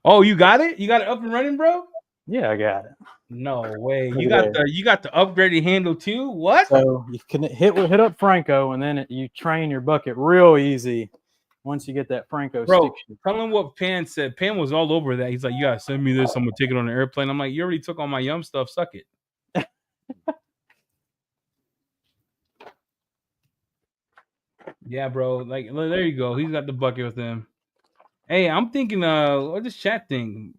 oh, you got it? You got it up and running, bro? Yeah, I got it. No way. You got the upgraded handle too? What? So you can hit up Franco, and then you train your bucket real easy once you get that Franco stick shift. Tell him what Pan said. Pan was all over that. He's like, you gotta send me this. I'm gonna take it on the airplane. I'm like, you already took all my Yum stuff. Suck it. Yeah, bro. Like, there you go. He's got the bucket with him. Hey, I'm thinking, what this chat thing?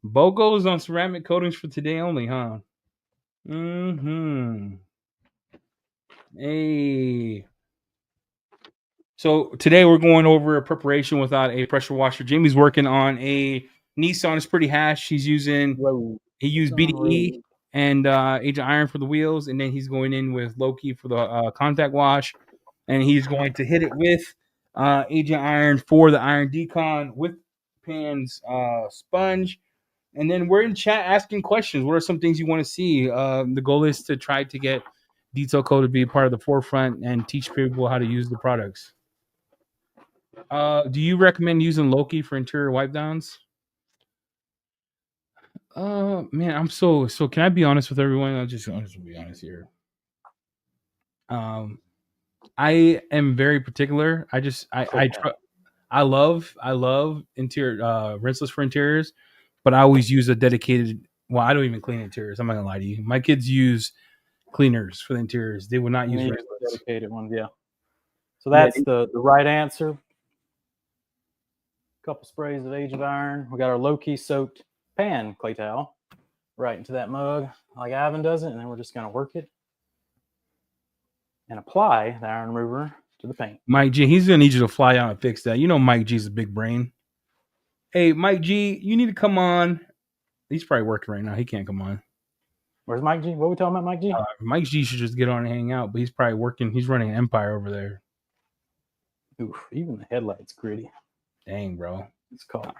BOGO's on ceramic coatings for today only, huh? Hey. So today we're going over a preparation without a pressure washer. Jamie's working on a Nissan. It's pretty hash. He used BDE and Age of Iron for the wheels, and then he's going in with Loki for the contact wash, and he's going to hit it with Age of Iron for the iron decon with Pan's sponge, And then we're in chat asking questions. What are some things you want to see? The goal is to try to get Detail Code to be a part of the forefront and teach people how to use the products. Do you recommend using Loki for interior wipe downs? Man, I'm so. Can I be honest with everyone? I'll just be honest here. I am very particular. I love interior rinseless for interiors, but I always use a dedicated. Well, I don't even clean interiors. I'm not gonna lie to you. My kids use cleaners for the interiors. They will not use rinseless. Dedicated ones, yeah. So that's the right answer. Couple sprays of Age of Iron. We got our low-key soaked pan clay towel right into that mug like Ivan does it, and then we're just going to work it and apply the iron remover to the paint. Mike G, he's going to need you to fly out and fix that. You know Mike G's a big brain. Hey, Mike G, you need to come on. He's probably working right now. He can't come on. Where's Mike G? What are we talking about, Mike G? Mike G should just get on and hang out, but he's probably working. He's running an empire over there. Oof, even the headlight's gritty. Dang, bro. It's car.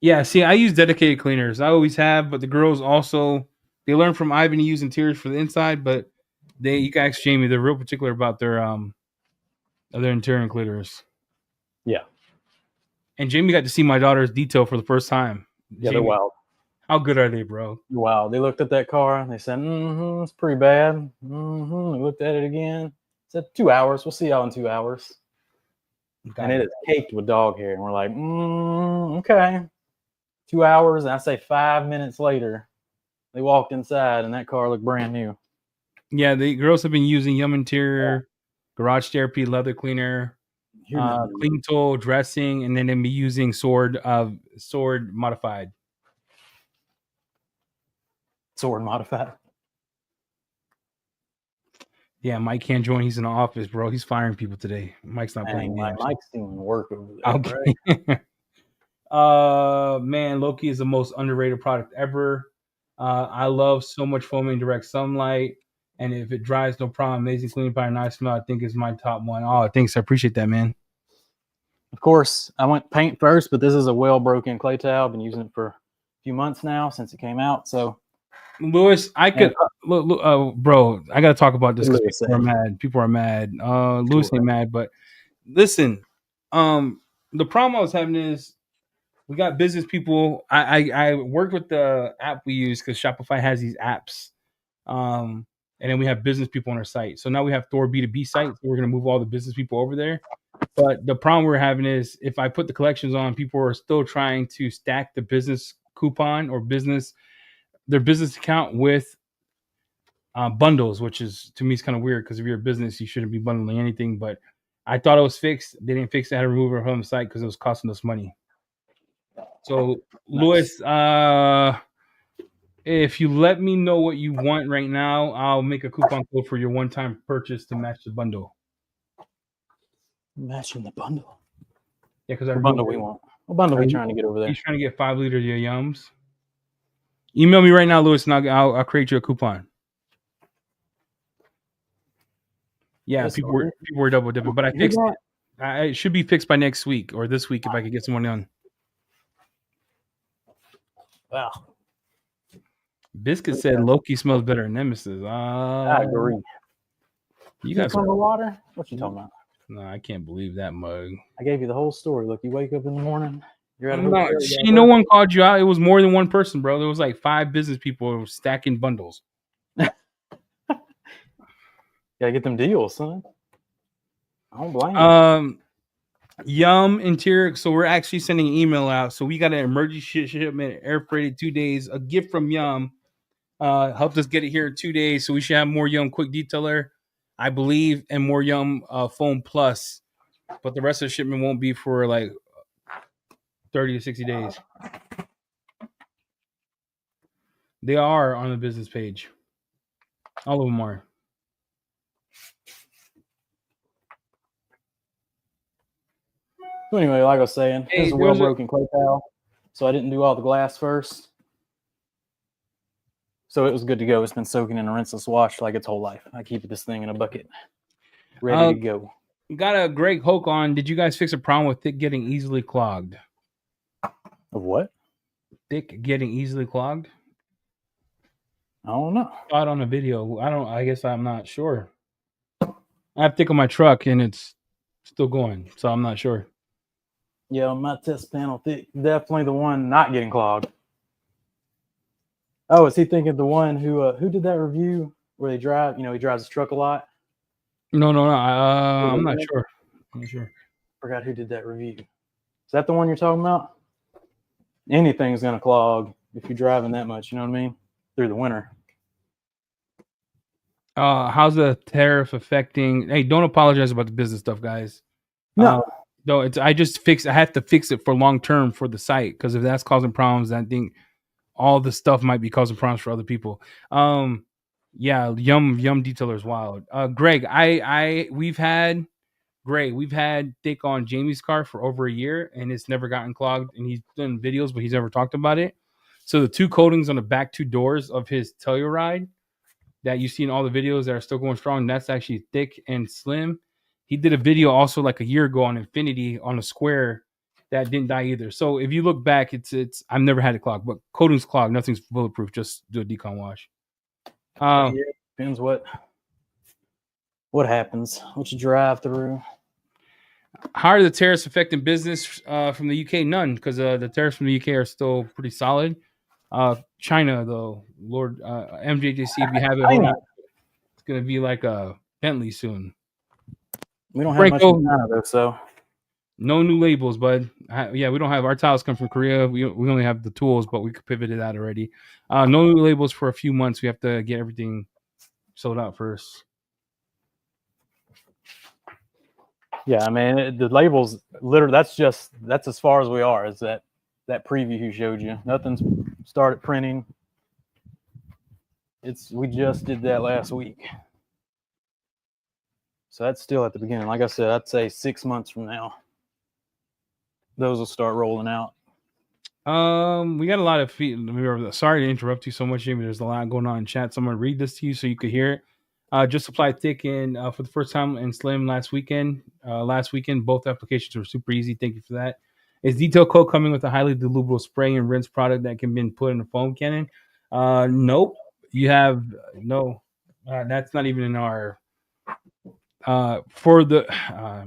Yeah, see, I use dedicated cleaners. I always have, but the girls also, they learn from Ivan to use interiors for the inside, but you can ask Jamie, they're real particular about their interior cleaners. Yeah. And Jamie got to see my daughter's detail for the first time. Yeah, Jamie, they're wild. How good are they, bro? Wow. They looked at that car and they said, it's pretty bad. They looked at it again. Said 2 hours. We'll see y'all in 2 hours. And it is caked with dog hair. And we're like, okay. 2 hours. And I say 5 minutes later, they walked inside and that car looked brand new. Yeah, the girls have been using Yum Interior, Garage Therapy, Leather Cleaner, Clean Tool, Dressing, and then they'll be using Sword Modified. Sword Modified. Yeah, Mike can't join. He's in the office, bro. He's firing people today. Mike's not playing games. Mike's doing work over there. Okay. Man, Loki is the most underrated product ever. I love so much foaming direct sunlight. And if it dries, no problem. Amazing cleaning power, nice smell. I think is my top one. Oh, thanks. I appreciate that, man. Of course, I went paint first, but this is a well-broken clay towel. I've been using it for a few months now since it came out. So, Lewis, I could, bro, I got to talk about this because people are mad. Lewis ain't mad, but listen, the problem I was having is we got business people. I worked with the app we use because Shopify has these apps. And then we have business people on our site. So now we have Thor B2B site. So we're going to move all the business people over there. But the problem we're having is if I put the collections on, people are still trying to stack the business coupon or their business account with bundles, which is, to me, is kind of weird because if you're a business, you shouldn't be bundling anything. But I thought it was fixed. They didn't fix it. I had to remove it from the site because it was costing us money. So, nice. Lewis, if you let me know what you want right now, I'll make a coupon code for your one-time purchase to match the bundle. Matching the bundle? Yeah, because what bundle we want. What bundle are we trying to get over there? He's trying to get 5 liters of your Yums. Email me right now, Lewis, and I'll create you a coupon. Yeah, people were double dipping, but I fixed it. It should be fixed by next week or this week if I could get someone on. Wow. Biscuit said Loki smells better than Nemesis. I agree. You got some water? What you talking about? No, I can't believe that mug. I gave you the whole story. Look, you wake up in the morning. You're at no one called you out. It was more than one person, bro. There was like 5 business people stacking bundles. Gotta get them deals, son. I don't blame you. Yum Interior. So we're actually sending an email out. So we got an emergency shipment, air freighted 2 days. A gift from Yum helped us get it here in 2 days. So we should have more Yum Quick Detailer, I believe, and more Yum Foam Plus. But the rest of the shipment won't be for like 30 to 60 days. They are on the business page. All of them are. So anyway, like I was saying, this is a well-broken clay towel. So I didn't do all the glass first. So it was good to go. It's been soaking in a rinseless wash like its whole life. I keep this thing in a bucket, ready to go. Got a Greg Hoke on. Did you guys fix a problem with it getting easily clogged? Of what? Thick getting easily clogged. I don't know. Saw it on a video. I guess I'm not sure. I have thick on my truck and it's still going, so I'm not sure. Yeah, on my test panel, thick, definitely the one not getting clogged. Oh, is he thinking the one who did that review where they drive? You know, he drives his truck a lot. No. I'm not sure. I'm not sure. Forgot who did that review. Is that the one you're talking about? Anything's gonna clog if you're driving that much. You know what I mean? Through the winter. How's the tariff affecting? Hey, don't apologize about the business stuff, guys. No. No, it's I have to fix it for long term for the site because if that's causing problems, I think all the stuff might be causing problems for other people. Yeah, Yum Detailer is wild. Greg, we've had thick on Jamie's car for over a year and it's never gotten clogged and he's done videos, but he's never talked about it. So the two coatings on the back two doors of his Telluride that you see in all the videos that are still going strong, that's actually thick and slim. He did a video also like a year ago on Infinity on a square that didn't die either. So if you look back, it's I've never had it clogged, but coatings clogged, nothing's bulletproof. Just do a decon wash. Yeah, depends what happens, what you drive through. How are the tariffs affecting business from the UK? None, because the tariffs from the UK are still pretty solid. China, though, Lord, MJJC, if you have it, hold on. It's going to be like a Bentley soon. We don't have much in China, though, so. No new labels, bud. Yeah, we don't have our tiles come from Korea. We only have the tools, but we could pivot it out already. No new labels for a few months. We have to get everything sold out first. Yeah, I mean the labels. Literally, that's as far as we are. Is that preview he showed you? Nothing's started printing. We just did that last week, so that's still at the beginning. Like I said, I'd say 6 months from now, those will start rolling out. We got a lot of sorry to interrupt you so much, Jamie. There's a lot going on in chat. So I'm gonna read this to you so you could hear it. Just applied thick in for the first time and slim last weekend. Both applications were super easy. Thank you for that. Is detail coat coming with a highly dilutable spray and rinse product that can be put in a foam cannon? Nope. You have no. That's not even in our. For the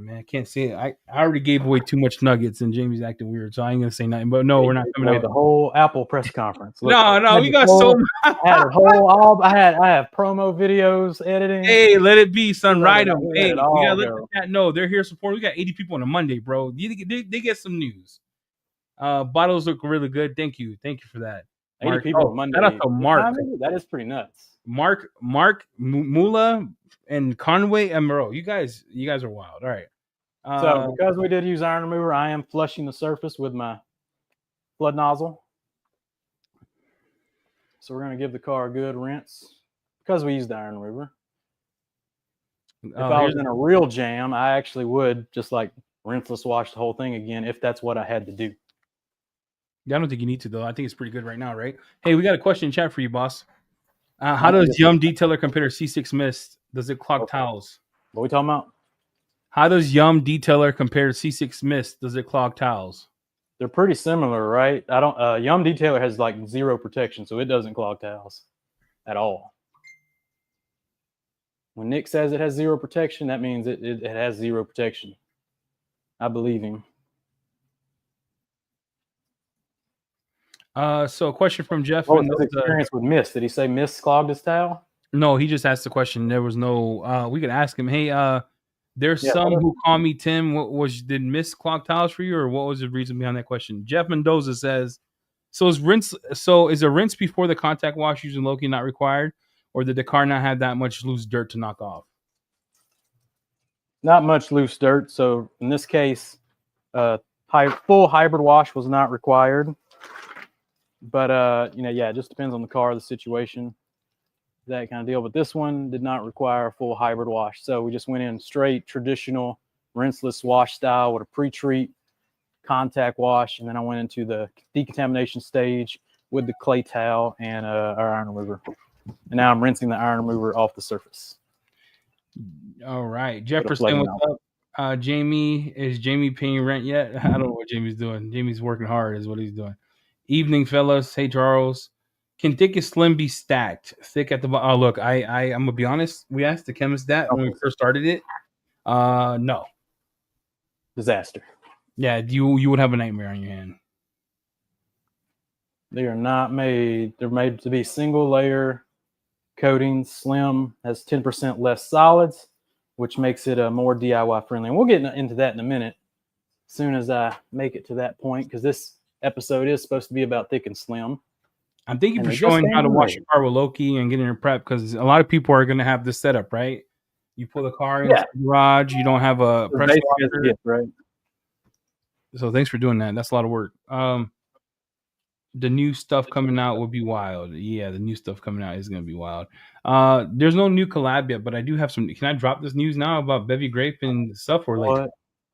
man, I can't say it. I already gave away too much nuggets, and Jamie's acting weird, so I ain't gonna say nothing. But no, we're not coming out the whole Apple press conference. Look, no, we got so. I had a whole. I have promo videos editing. Hey, let it be, son. Ride them. Hey, we gotta let go. the chat know they're here supporting. We got 80 people on a Monday, bro. They get some news. Bottles look really good. Thank you for that. 80 Mark. people on Monday. Shout out to Mark. That is pretty nuts. Mark, Mula, and Conway and Moreau. You guys are wild. All right. So because we did use iron remover, I am flushing the surface with my flood nozzle. So we're going to give the car a good rinse because we used the iron remover. If I was in a real jam, I actually would just like rinseless wash the whole thing again if that's what I had to do. Yeah, I don't think you need to, though. I think it's pretty good right now, right? Hey, we got a question in chat for you, boss. How does Yum Detailer compare to C6 Mist? Does it clog towels? What are we talking about? How does Yum Detailer compare to C6 Mist? Does it clog towels? They're pretty similar, right? Yum Detailer has like zero protection, so it doesn't clog towels at all. When Nick says it has zero protection, that means it has zero protection. I believe him. So a question from Jeff. What was his experience with Mist? Did he say Mist clogged his towel? No, he just asked the question. There was no. We could ask him. Hey, there's some who call me Tim. Did Mist clog towels for you, or what was the reason behind that question? Jeff Mendoza says, is a rinse before the contact wash using Loki not required, or did the car not have that much loose dirt to knock off? Not much loose dirt. So in this case, full hybrid wash was not required. But it just depends on the car, the situation, that kind of deal. But this one did not require a full hybrid wash. So we just went in straight traditional rinseless wash style with a pre-treat contact wash. And then I went into the decontamination stage with the clay towel and our iron remover. And now I'm rinsing the iron remover off the surface. All right. Jefferson, what's up? Jamie, is Jamie paying rent yet? I don't know what Jamie's doing. Jamie's working hard, is what he's doing. Evening, fellas. Hey, Charles. Can thick and slim be stacked? Thick at the bottom. Oh, look, I'm gonna be honest. We asked the chemist that when we first started it. No. Disaster. Yeah, you would have a nightmare on your hand. They are not made. They're made to be single layer coating. Slim has 10% less solids, which makes it a more DIY friendly. And we'll get into that in a minute, as soon as I make it to that point, because this episode is supposed to be about thick and slim. I'm thanking you for showing how to wash your car with Loki and getting it prepped, because a lot of people are going to have this setup, right? You pull the car into the garage, you don't have a pressure washer. Right. So thanks for doing that. That's a lot of work. The new stuff coming out will be wild. Yeah, the new stuff coming out is going to be wild. There's no new collab yet, but I do have some. Can I drop this news now about Bevy Grape and stuff, or like?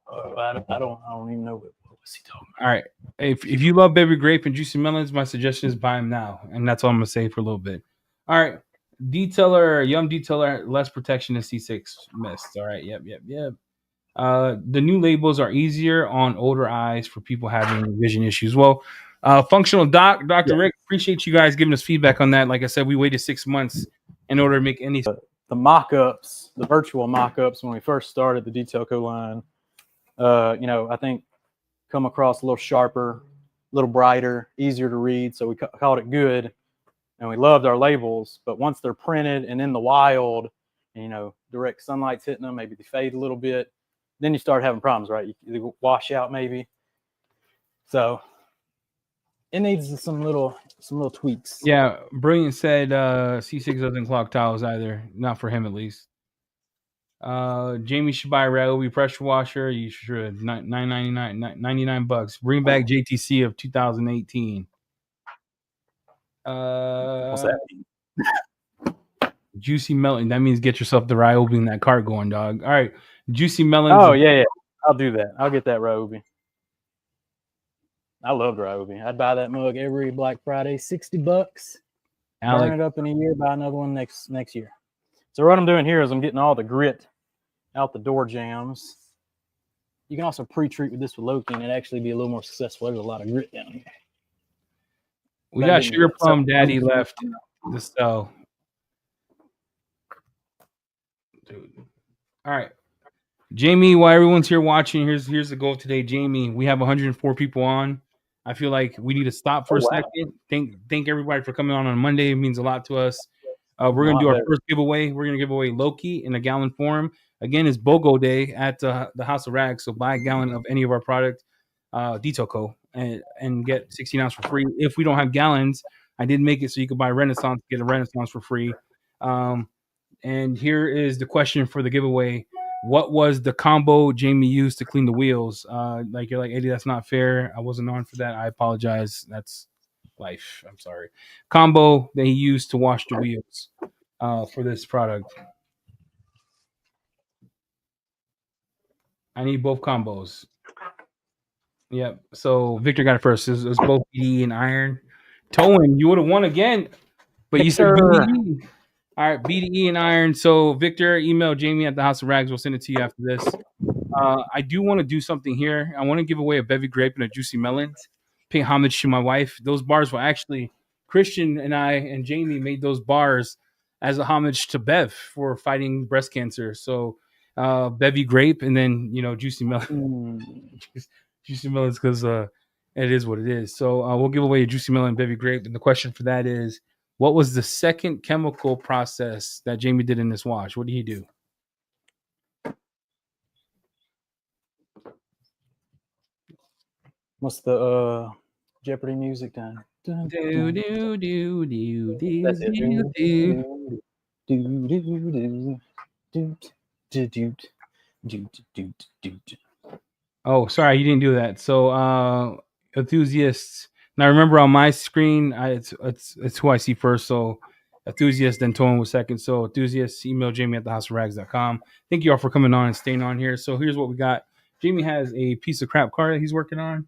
I don't even know what was he talking about. All right, if you love Bevy Grape and Juicy Melons, my suggestion is buy them now, and that's all I'm gonna say for a little bit. All right, Yum Detailer, less protection than C6 mist. All right, yep. The new labels are easier on older eyes for people having vision issues. Well, Functional Dr. Rick, appreciate you guys giving us feedback on that. Like I said, we waited 6 months in order to make any. The mock-ups, the virtual mock-ups when we first started the Detail Co line, I think come across a little sharper, a little brighter, easier to read. So we called it good, and we loved our labels. But once they're printed and in the wild, and, direct sunlight's hitting them, maybe they fade a little bit, then you start having problems, right? They wash out maybe. So it needs some little tweaks. Yeah, Brilliant said C6 doesn't clog tiles either, not for him at least. Jamie should buy a Ryobi pressure washer. You should. $99. Bring back JTC of 2018. What's that mean? Juicy Melon. That means get yourself the Ryobi in that cart going, dog. All right, Juicy Melons. Oh yeah. I'll do that. I'll get that Ryobi. I loved Ryobi. I'd buy that mug every Black Friday, $60. Burn it up in a year, buy another one next year. So what I'm doing here is I'm getting all the grit out the door jams. You can also pre-treat with this with Loki, and it actually be a little more successful. There's a lot of grit down here. We got Sugar Plum Daddy left to sell. Dude. All right. Jamie, while everyone's here watching, here's the goal today. Jamie, we have 104 people on. I feel like we need to stop for a second. Thank everybody for coming on Monday. It means a lot to us. We're going to do our first giveaway. We're going to give away Loki in a gallon form. Again, it's BOGO day at the House of Rags. So buy a gallon of any of our product, Detail Co, and get 16 ounce for free. If we don't have gallons, I did make it so you could buy Renaissance, get a Renaissance for free. And here is the question for the giveaway. What was the combo Jamie used to clean the wheels? Like you're like, Eddie, that's not fair. I wasn't on for that. I apologize. That's life. I'm sorry. Combo that he used to wash the wheels for this product. I need both combos. Yep. So Victor got it first. It was both BDE and iron. Towen, you would have won again, but you said BDE. All right, BDE and iron. So Victor, email Jamie at the House of Rags. We'll send it to you after this. I do want to do something here. I want to give away a Bevy Grape and a Juicy Melon. Pay homage to my wife. Those bars were actually Christian and I and Jamie made those bars as a homage to Bev for fighting breast cancer. So Bevy Grape and then Juicy Melon. Juicy Melons because it is what it is. So we'll give away a Juicy Melon and Bevy Grape. And the question for that is, what was the second chemical process that Jamie did in this wash? What did he do? What's the Jeopardy music time? Do do do do do That's it. Do. Oh, sorry, you didn't do that. So enthusiasts. Now remember on my screen, it's who I see first. So enthusiast, then Tone was second. So enthusiasts, email Jamie at thehouseofrags.com. Thank you all for coming on and staying on here. So here's what we got. Jamie has a piece of crap car that he's working on.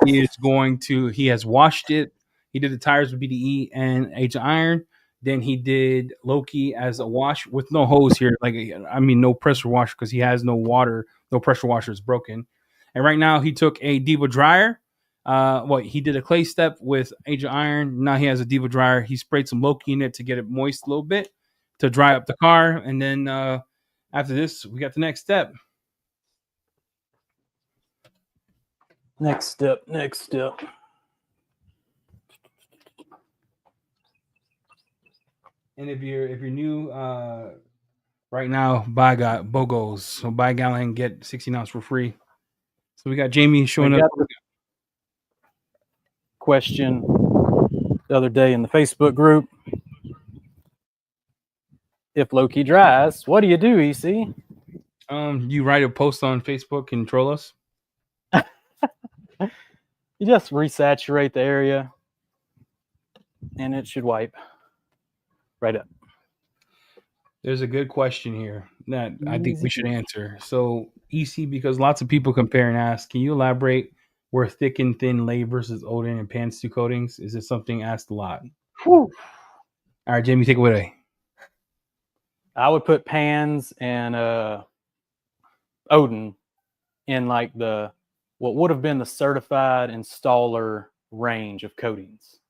He has washed it. He did the tires with BDE and H iron. Then he did Loki as a wash with no hose here. No pressure wash because he has no water, no pressure washer is broken. And right now he took a Diva dryer. He did a clay step with Agent Iron. Now he has a Diva dryer. He sprayed some Loki in it to get it moist a little bit to dry up the car. And then after this, we got the next step. Next step. And if you're new right now, buy BOGOs. So buy a gallon, get 16 ounce for free. So we got Jamie showing up. Question the other day in the Facebook group. If Loki dries, what do you do, EC? You write a post on Facebook and troll us. You just resaturate the area and it should wipe right up. There's a good question here that I think we should answer. So EC, because lots of people compare and ask, can you elaborate where thick and thin lay versus Odin and pans 2 coatings? Is this something asked a lot? Whew. All right, Jamie, take it away. I would put pans and Odin in like what would have been the certified installer range of coatings.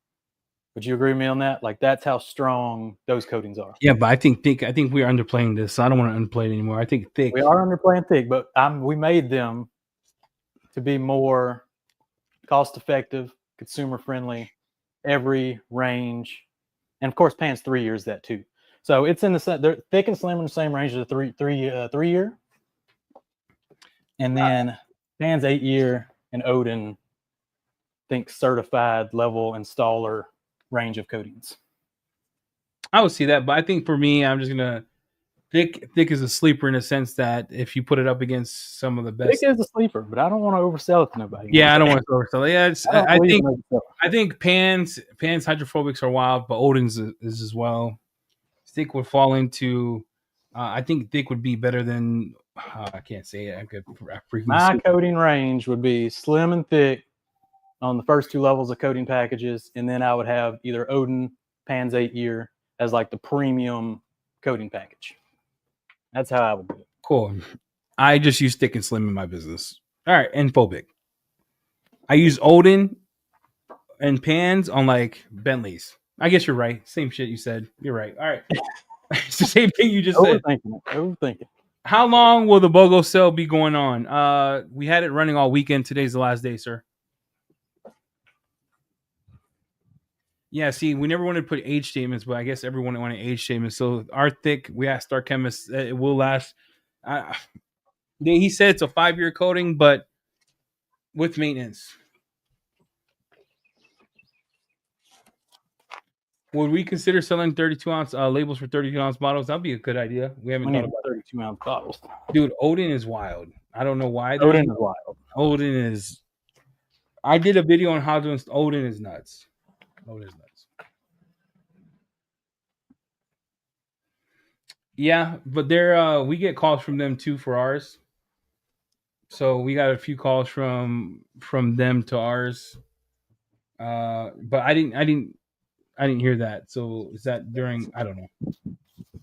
Would you agree with me on that? Like that's how strong those coatings are. Yeah, but I think we are underplaying this. So I don't want to underplay it anymore. I think thick. We are underplaying thick, but we made them to be more cost-effective, consumer-friendly, every range, and of course, pans 3 years that too. So it's in they're thick and slim in the same range as the 3 year, and then pans 8 year and Odin, think certified level installer range of coatings. I would see that, but I think for me, I'm just gonna thick is a sleeper in a sense that if you put it up against some of the best, thick is a sleeper, but I don't want to oversell it to nobody. Yeah, I don't want to oversell it. Yeah, I think pans hydrophobics are wild, but Odin's is as well. Thick would fall into. I think thick would be better than. I can't say it. My coating range would be slim and thick on the first 2 levels of coating packages, and then I would have either Odin pans 8 year as like the premium coating package. That's how I would do it. Cool. I just use thick and slim in my business. All right, and phobic. I use Odin and pans on like Bentleys. I guess you're right. Same shit you said. You're right. All right. It's the same thing you just said. Overthinking. How long will the BOGO sale be going on? We had it running all weekend. Today's the last day, sir. Yeah, see, we never wanted to put age statements, but I guess everyone wanted age statements. So our thick, we asked our chemist, it will last. He said it's a 5-year coating, but with maintenance. Would we consider selling 32-ounce labels for 32-ounce bottles? That'd be a good idea. We haven't thought about 32-ounce bottles. Dude, Odin is wild. I don't know why. Odin is wild. Odin is. I did a video on how to install. Odin is nuts. Odin is nuts. Yeah, but we get calls from them too for ours. So we got a few calls from them to ours. But I didn't hear that. So is that during? I don't know.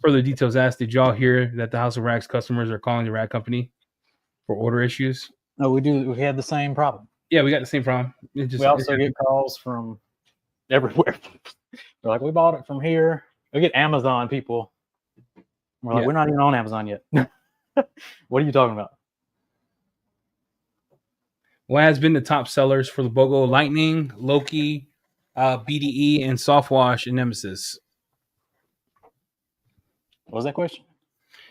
Further details asked. Did y'all hear that the House of Rags customers are calling the rag company for order issues? No, we do. We had the same problem. Yeah, we got the same problem. We also get calls from everywhere. They're like, we bought it from here. We get Amazon people. We're like, we're not even on Amazon yet. What are you talking about? What has been the top sellers for the BOGO? Lightning, Loki, BDE, and Softwash and Nemesis. What was that question?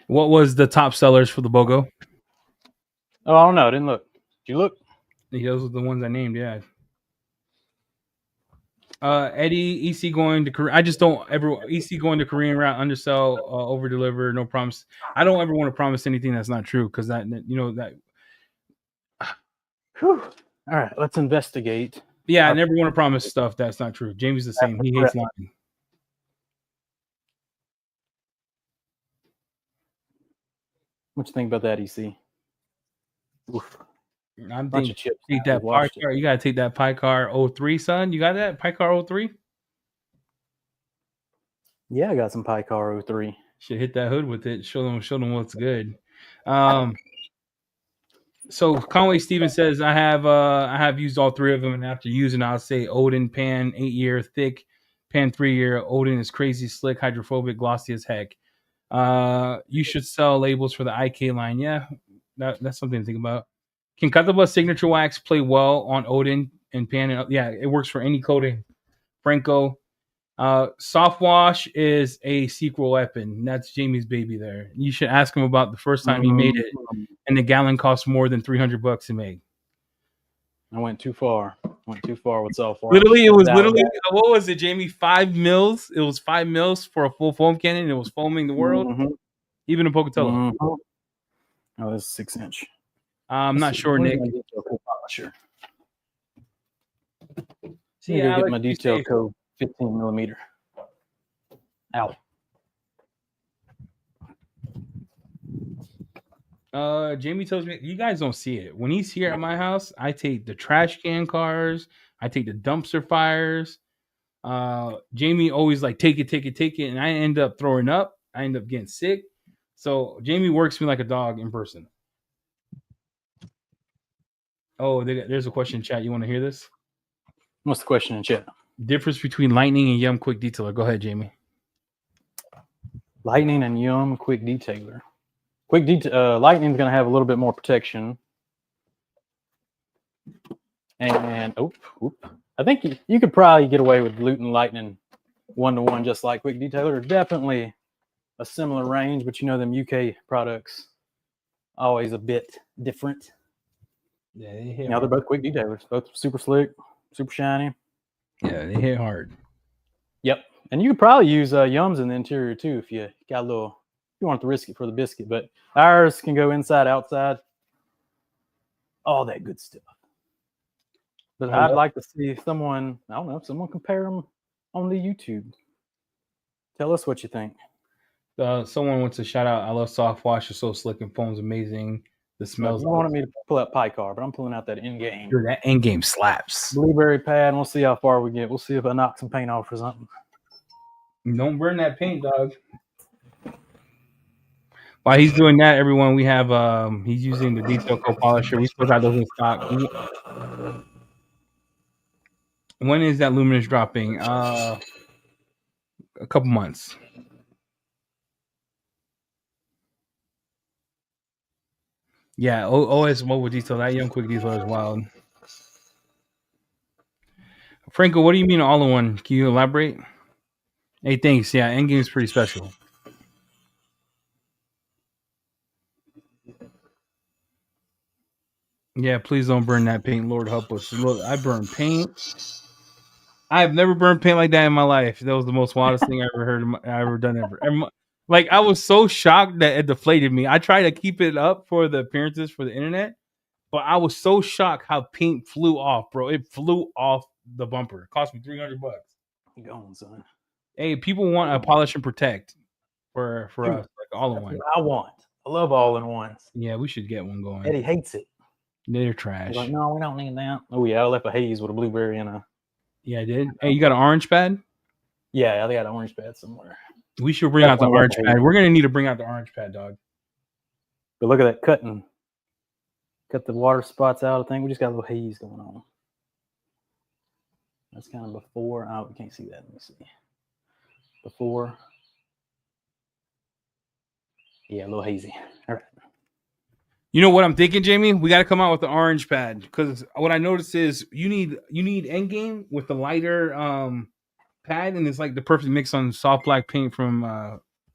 What was the top sellers for the BOGO? Oh, I don't know. I didn't look. Did you look? Those are the ones I named, yeah. Eddie, EC going to Korea. I just don't ever EC going to Korean route, undersell, over deliver, no promise. I don't ever want to promise anything that's not true because that that. Whew. All right, let's investigate. Yeah, I never want to promise stuff that's not true. Jamie's the same. He hates lying. What you think about that, EC? Oof. I'm thinking take that pie car. You gotta take that pie car 03, son. You got that pie car 03? Yeah, I got some pie car 03. Should hit that hood with it. Show them what's good. So Conway Stevens says I have used all three of them, and after using, I'll say Odin pan 8-year thick, pan 3-year. Odin is crazy slick, hydrophobic, glossy as heck. You should sell labels for the IK line. Yeah, that's something to think about. Can Catawba signature wax play well on Odin and pan? Yeah, it works for any coating. Franco. Soft wash is a sequel weapon. That's Jamie's baby there. You should ask him about the first time he made it, and the gallon cost more than $300 to make. I went too far. Went too far with soft wash. Literally, it was literally what was it, Jamie? 5 mils. It was 5 mils for a full foam cannon. It was foaming the world, even in Pocatello. Oh, this is 6-inch. I'm not sure, Nick. Sure. See, I'm gonna Alex, get my detail code 15 millimeter. Ow. Jamie tells me you guys don't see it. When he's here at my house, I take the trash can cars, I take the dumpster fires. Jamie always like take it, and I end up throwing up. I end up getting sick. So Jamie works me like a dog in person. Oh, there's a question in chat. You want to hear this? What's the question in chat? Difference between Lightning and Yum Quick Detailer. Go ahead, Jamie. Lightning and Yum Quick Detailer. Lightning's going to have a little bit more protection. And, I think you could probably get away with Luton Lightning 1-to-1 just like Quick Detailer. Definitely a similar range, but you know them UK products always a bit different. Yeah, they hit they're both Quick Detailers. Both super slick, super shiny. Yeah, they hit hard. Yep. And you could probably use Yums in the interior too if you got a little, you want to risk it for the biscuit. But ours can go inside, outside, all that good stuff. But I'd like to see someone, I don't know, someone compare them on the YouTube. Tell us what you think. Someone wants to shout out, I love soft wash. It's so slick and foam's amazing. The smells. You wanted me to pull out Pie Car, but I'm pulling out that in-game. Dude, that in-game slaps. Blueberry pad, and we'll see how far we get. We'll see if I knock some paint off or something. Don't burn that paint, dog. While he's doing that, everyone, we have he's using the detail coat polisher. We still got those in stock. When is that Luminous dropping? A couple months. Yeah, OS Mobile Detail. That Young Quick Detail is wild. Franco, what do you mean all-in-one? Can you elaborate? Hey, thanks. Yeah, Endgame is pretty special. Yeah, please don't burn that paint. Lord help us. Look, I burn paint. I've never burned paint like that in my life. That was the most wildest thing I ever heard. I ever done ever. Like, I was so shocked that it deflated me. I tried to keep it up for the appearances for the internet, but I was so shocked how paint flew off, bro. It flew off the bumper. It cost me $300. You going, son? Hey, people want a polish and protect for Dude, us, like all in one. I want. I love all-in-ones. Yeah, we should get one going. Eddie hates it. They're trash. He's like, no, we don't need that. Oh yeah, I left a haze with a blueberry and a. Yeah, I did. Hey, you got an orange pad? Yeah, I got an orange pad somewhere. We should bring out the orange pad. We're gonna need to bring out the orange pad, dog. But look at that cutting. Cut the water spots out. I think we just got a little haze going on. That's kind of before. Oh, we can't see that. Let me see. Before. Yeah, a little hazy. All right. You know what I'm thinking, Jamie? We got to come out with the orange pad because what I noticed is you need Endgame with the lighter pad, and it's like the perfect mix on soft black paint from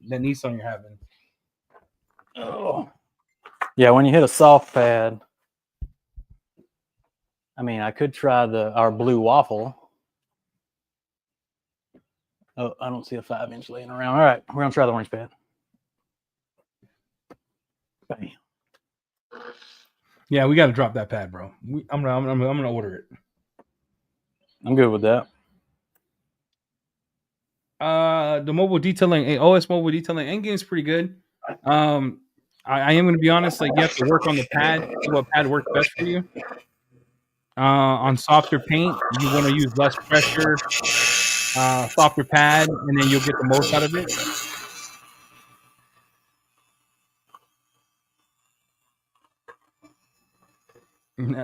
that Nissan you're having. Oh, yeah. When you hit a soft pad, I mean, I could try our blue waffle. Oh, I don't see a 5-inch laying around. All right, we're gonna try the orange pad. Bam. Yeah, we got to drop that pad, bro. I'm gonna order it. I'm good with that. The mobile detailing, OS mobile detailing Endgame is pretty good. I am going to be honest. Like, you have to work on the pad. See what pad works best for you. On softer paint, you want to use less pressure, softer pad, and then you'll get the most out of it.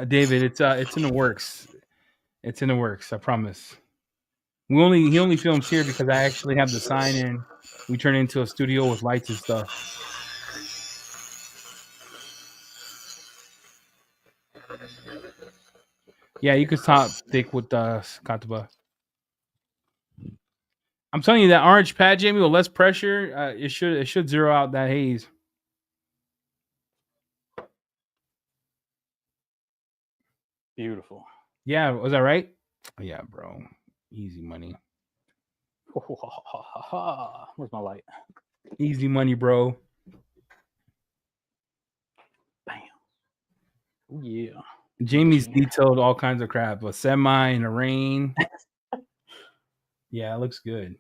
David, it's in the works. It's in the works. I promise. He only films here because I actually have the sign in. We turn it into a studio with lights and stuff. Yeah, you could top thick with Kataba. I'm telling you that orange pad, Jamie, with less pressure, it should zero out that haze. Beautiful. Yeah, was that right? Yeah, bro. Easy money. Where's my light? Easy money, bro. Bam. Ooh, yeah. Jamie's detailed all kinds of crap. A semi in the rain. Yeah, it looks good.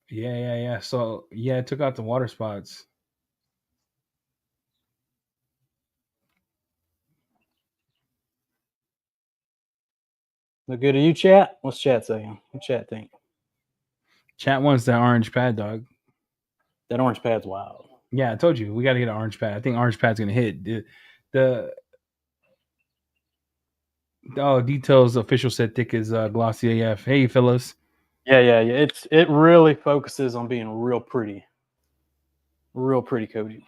Yeah. So yeah, it took out the water spots. Look good to you, chat? What's chat saying? What chat think? Chat wants that orange pad, dog. That orange pad's wild. Yeah, I told you we got to get an orange pad. I think orange pad's gonna hit. The details official said thick is glossy AF. Hey, fellas. Yeah. It really focuses on being real pretty coating.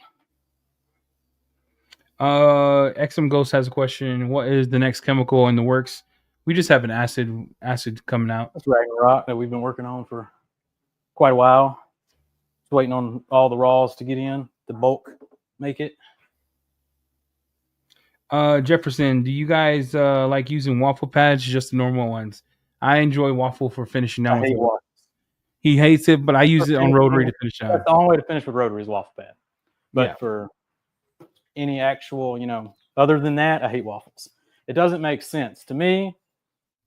XM Ghost has a question. What is the next chemical in the works? We just have an acid coming out. That's Ragnarok that we've been working on for quite a while. Just waiting on all the raws to get in, the bulk make it. Jefferson, do you guys like using waffle pads? Just the normal ones. I enjoy waffle for finishing down. I hate waffles. He hates it, but I use it on rotary to finish down. That's the only way to finish with rotary is waffle pad. But Yeah. for any actual, other than that, I hate waffles. It doesn't make sense to me.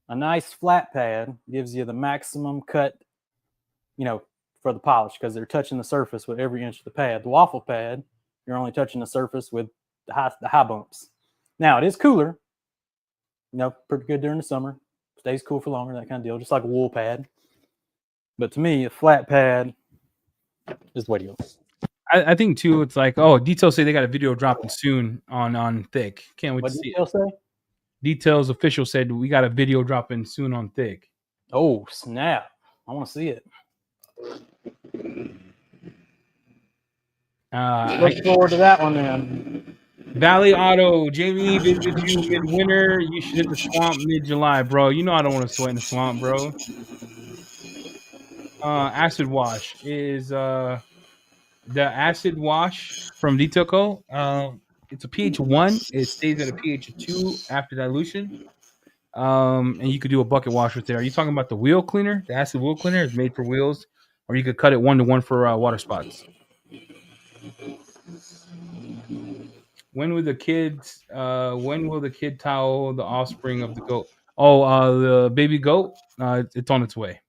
A nice flat pad gives you the maximum cut, for the polish because they're touching the surface with every inch of the pad. The waffle pad, you're only touching the surface with the high bumps. Now it is cooler, pretty good during the summer. Stays cool for longer, that kind of deal, just like a wool pad. But to me, a flat pad is the way to go. I think too. It's like, details say they got a video dropping soon on thick. Can't wait to see it. Say? Details official said we got a video dropping soon on thick. Oh snap! I want to see it. Look forward to that one then. Valley Auto, Jamie visited you midwinter. You should hit the swamp mid-July, bro. You know I don't want to sweat in the swamp, bro. Acid wash is the acid wash from Detail Co. It's a pH 1. It stays at a pH of 2 after dilution. And you could do a bucket wash with it. Are you talking about the wheel cleaner? The acid wheel cleaner is made for wheels, or you could cut it 1-to-1 for water spots. When will the kid towel the offspring of the goat? The baby goat. It's on its way.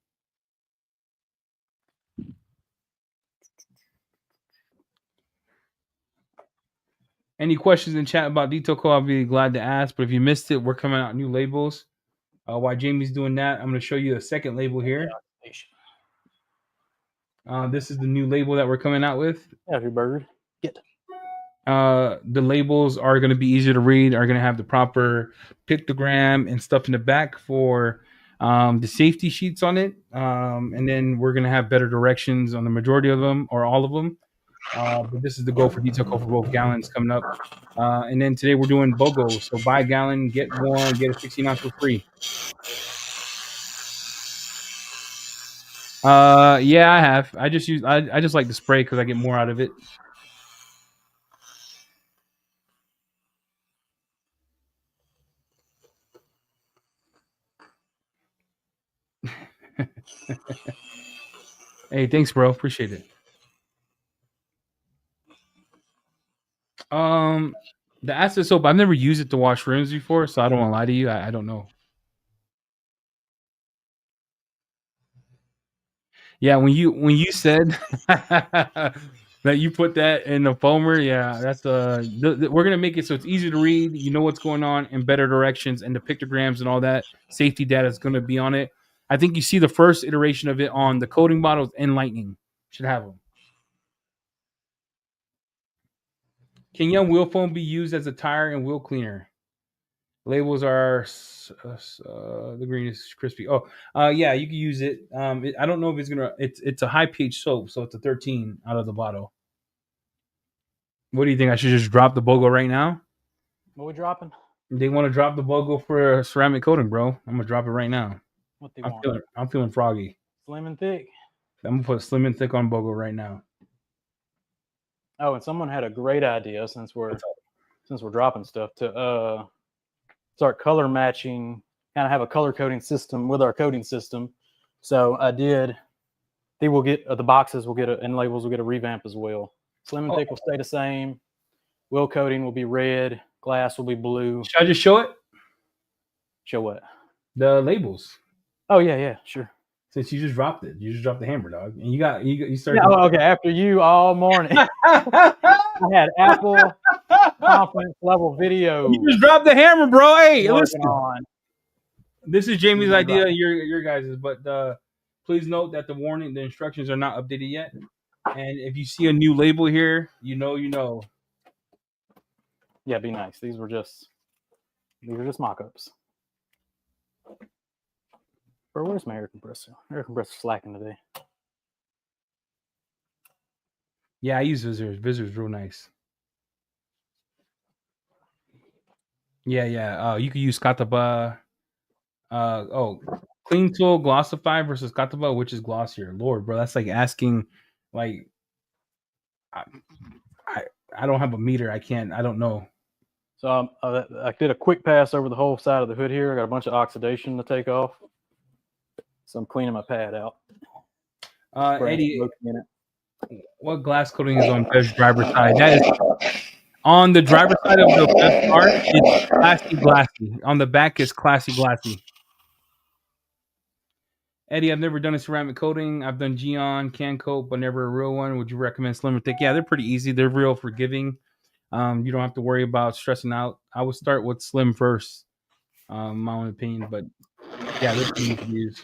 Any questions in chat about Detail Co? I'll be glad to ask. But if you missed it, we're coming out new labels. While Jamie's doing that, I'm going to show you a second label here. This is the new label that we're coming out with. Happy bird. Get. The labels are going to be easier to read, are going to have the proper pictogram and stuff in the back for the safety sheets on it. And then we're going to have better directions on the majority of them or all of them. But this is the goal for Detail Co for both gallons coming up. And then today we're doing BOGO. So buy a gallon, get one, get a 16 ounce for free. Yeah, I have. I just like the spray because I get more out of it. Hey, thanks, bro. Appreciate it. The acid soap, I've never used it to wash rims before, so I don't want to lie to you. I don't know. Yeah, when you said that you put that in the foamer, yeah, that's we're gonna make it so it's easy to read. You know what's going on and better directions, and the pictograms and all that safety data is gonna be on it. I think you see the first iteration of it on the coating bottles and Lightning should have them. Can young wheel foam be used as a tire and wheel cleaner? Labels are the green is crispy. Oh, yeah, you can use it. I don't know if it's gonna. It's a high pH soap, so it's a 13 out of the bottle. What do you think? I should just drop the BOGO right now? What we dropping? They want to drop the BOGO for ceramic coating, bro. I'm gonna drop it right now. What they want? I'm feeling froggy. Slim and thick. I'm gonna put slim and thick on BOGO right now. Oh, and someone had a great idea since we're dropping stuff to start color matching, kind of have a color coding system with our coding system. So I did. They will get the boxes will get and labels will get a revamp as well. Slim and thick will stay the same. Wheel coating will be red. Glass will be blue. Should I just show it? Show what? The labels. Oh yeah, sure. Since you just dropped it, you just dropped the hammer, dog, and you started. Yeah, okay, after you all morning, I had Apple conference level video. You just dropped the hammer, bro. Hey, listen. On. This is Jamie's idea, your guys's, but please note that the instructions are not updated yet. And if you see a new label here, you know. Yeah, be nice. These were just mock-ups. Bro, where's my air compressor? Air compressor's slacking today. Yeah, I use Visors. Visors real nice. Yeah. You can use Kataba. Clean Tool Glossify versus Kataba, which is glossier? Lord, bro, that's like asking, like, I don't have a meter. I don't know. So I did a quick pass over the whole side of the hood here. I got a bunch of oxidation to take off. So I'm cleaning my pad out. Eddie, what glass coating is on Bev's driver's side? That is on the driver's side of the Bev car. It's classy glassy. On the back is classy glassy. Eddie, I've never done a ceramic coating. I've done Geon, can coat, but never a real one. Would you recommend slim or thick? Yeah, they're pretty easy. They're real forgiving. You don't have to worry about stressing out. I would start with slim first, my own opinion, but yeah, they're pretty easy to use.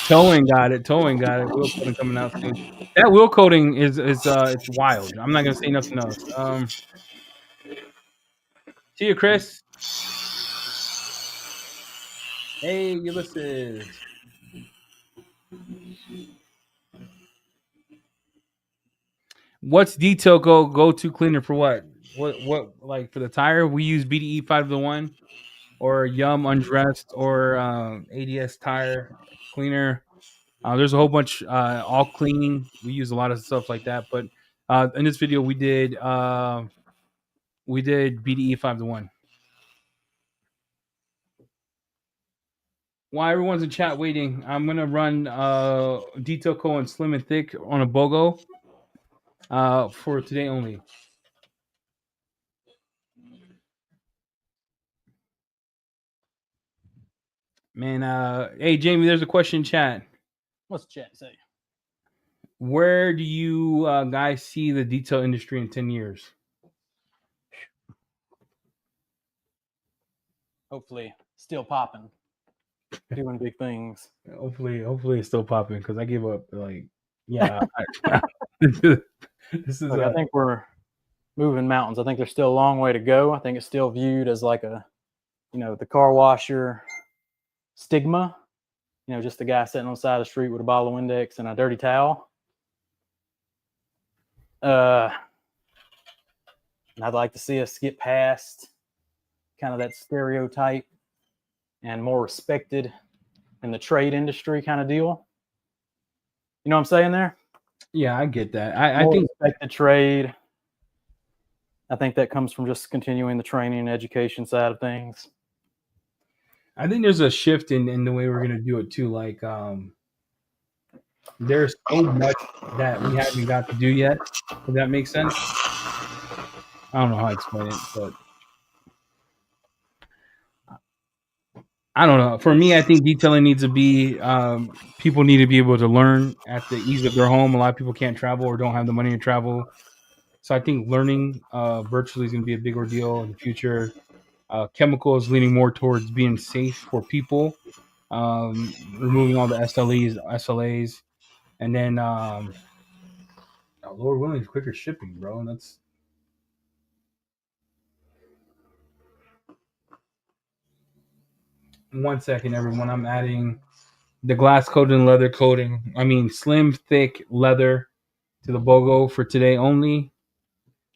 Towing got it. Wheel coating coming out soon. That wheel coating is it's wild. I'm not gonna say nothing else. See you, Chris. Hey, Ulysses. What's detail go to cleaner for what? What like for the tire? We use BDE 5-1 or Yum Undressed or ADS tire cleaner. There's a whole bunch all cleaning. We use a lot of stuff like that. But in this video we did BDE 5-1. While everyone's in chat waiting, I'm gonna run Detail Co and Slim and Thick on a BOGO for today only. Man, hey Jamie, there's a question in chat. What's the chat say? Where do you guys see the detail industry in 10 years? Hopefully, still popping, doing big things. Hopefully it's still popping because I gave up. Like, yeah, this is. I think we're moving mountains. I think there's still a long way to go. I think it's still viewed as like the car washer stigma. Just the guy sitting on the side of the street with a bottle of Windex and a dirty towel. And I'd like to see us get past kind of that stereotype and more respected in the trade industry kind of deal. You know what I'm saying there? Yeah, I get that. I think respected trade. I think that comes from just continuing the training and education side of things. I think there's a shift in the way we're going to do it too. Like, there's so much that we haven't got to do yet. Does that make sense? I don't know how to explain it, but I don't know. For me, I think detailing needs to be, people need to be able to learn at the ease of their home. A lot of people can't travel or don't have the money to travel. So I think learning virtually is going to be a big ordeal in the future. Chemicals leaning more towards being safe for people, removing all the SLAs, and then Oh, Lord willing, it's quicker shipping, bro. And that's 1 second, everyone. I'm adding the glass coating and leather coating. I mean, slim, thick leather to the BOGO for today only.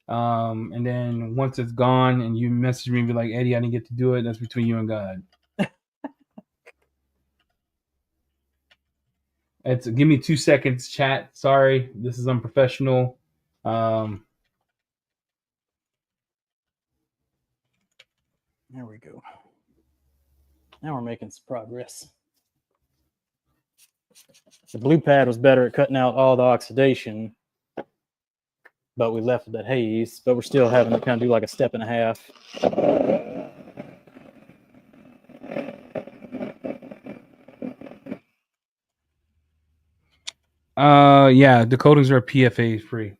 And then once it's gone and you message me and be like, Eddie, I didn't get to do it, that's between you and God. Give me 2 seconds, chat. Sorry, this is unprofessional. There we go. Now we're making some progress. The blue pad was better at cutting out all the oxidation, but we left that haze, but we're still having to kind of do like a step and a half. Yeah, the coatings are PFA free.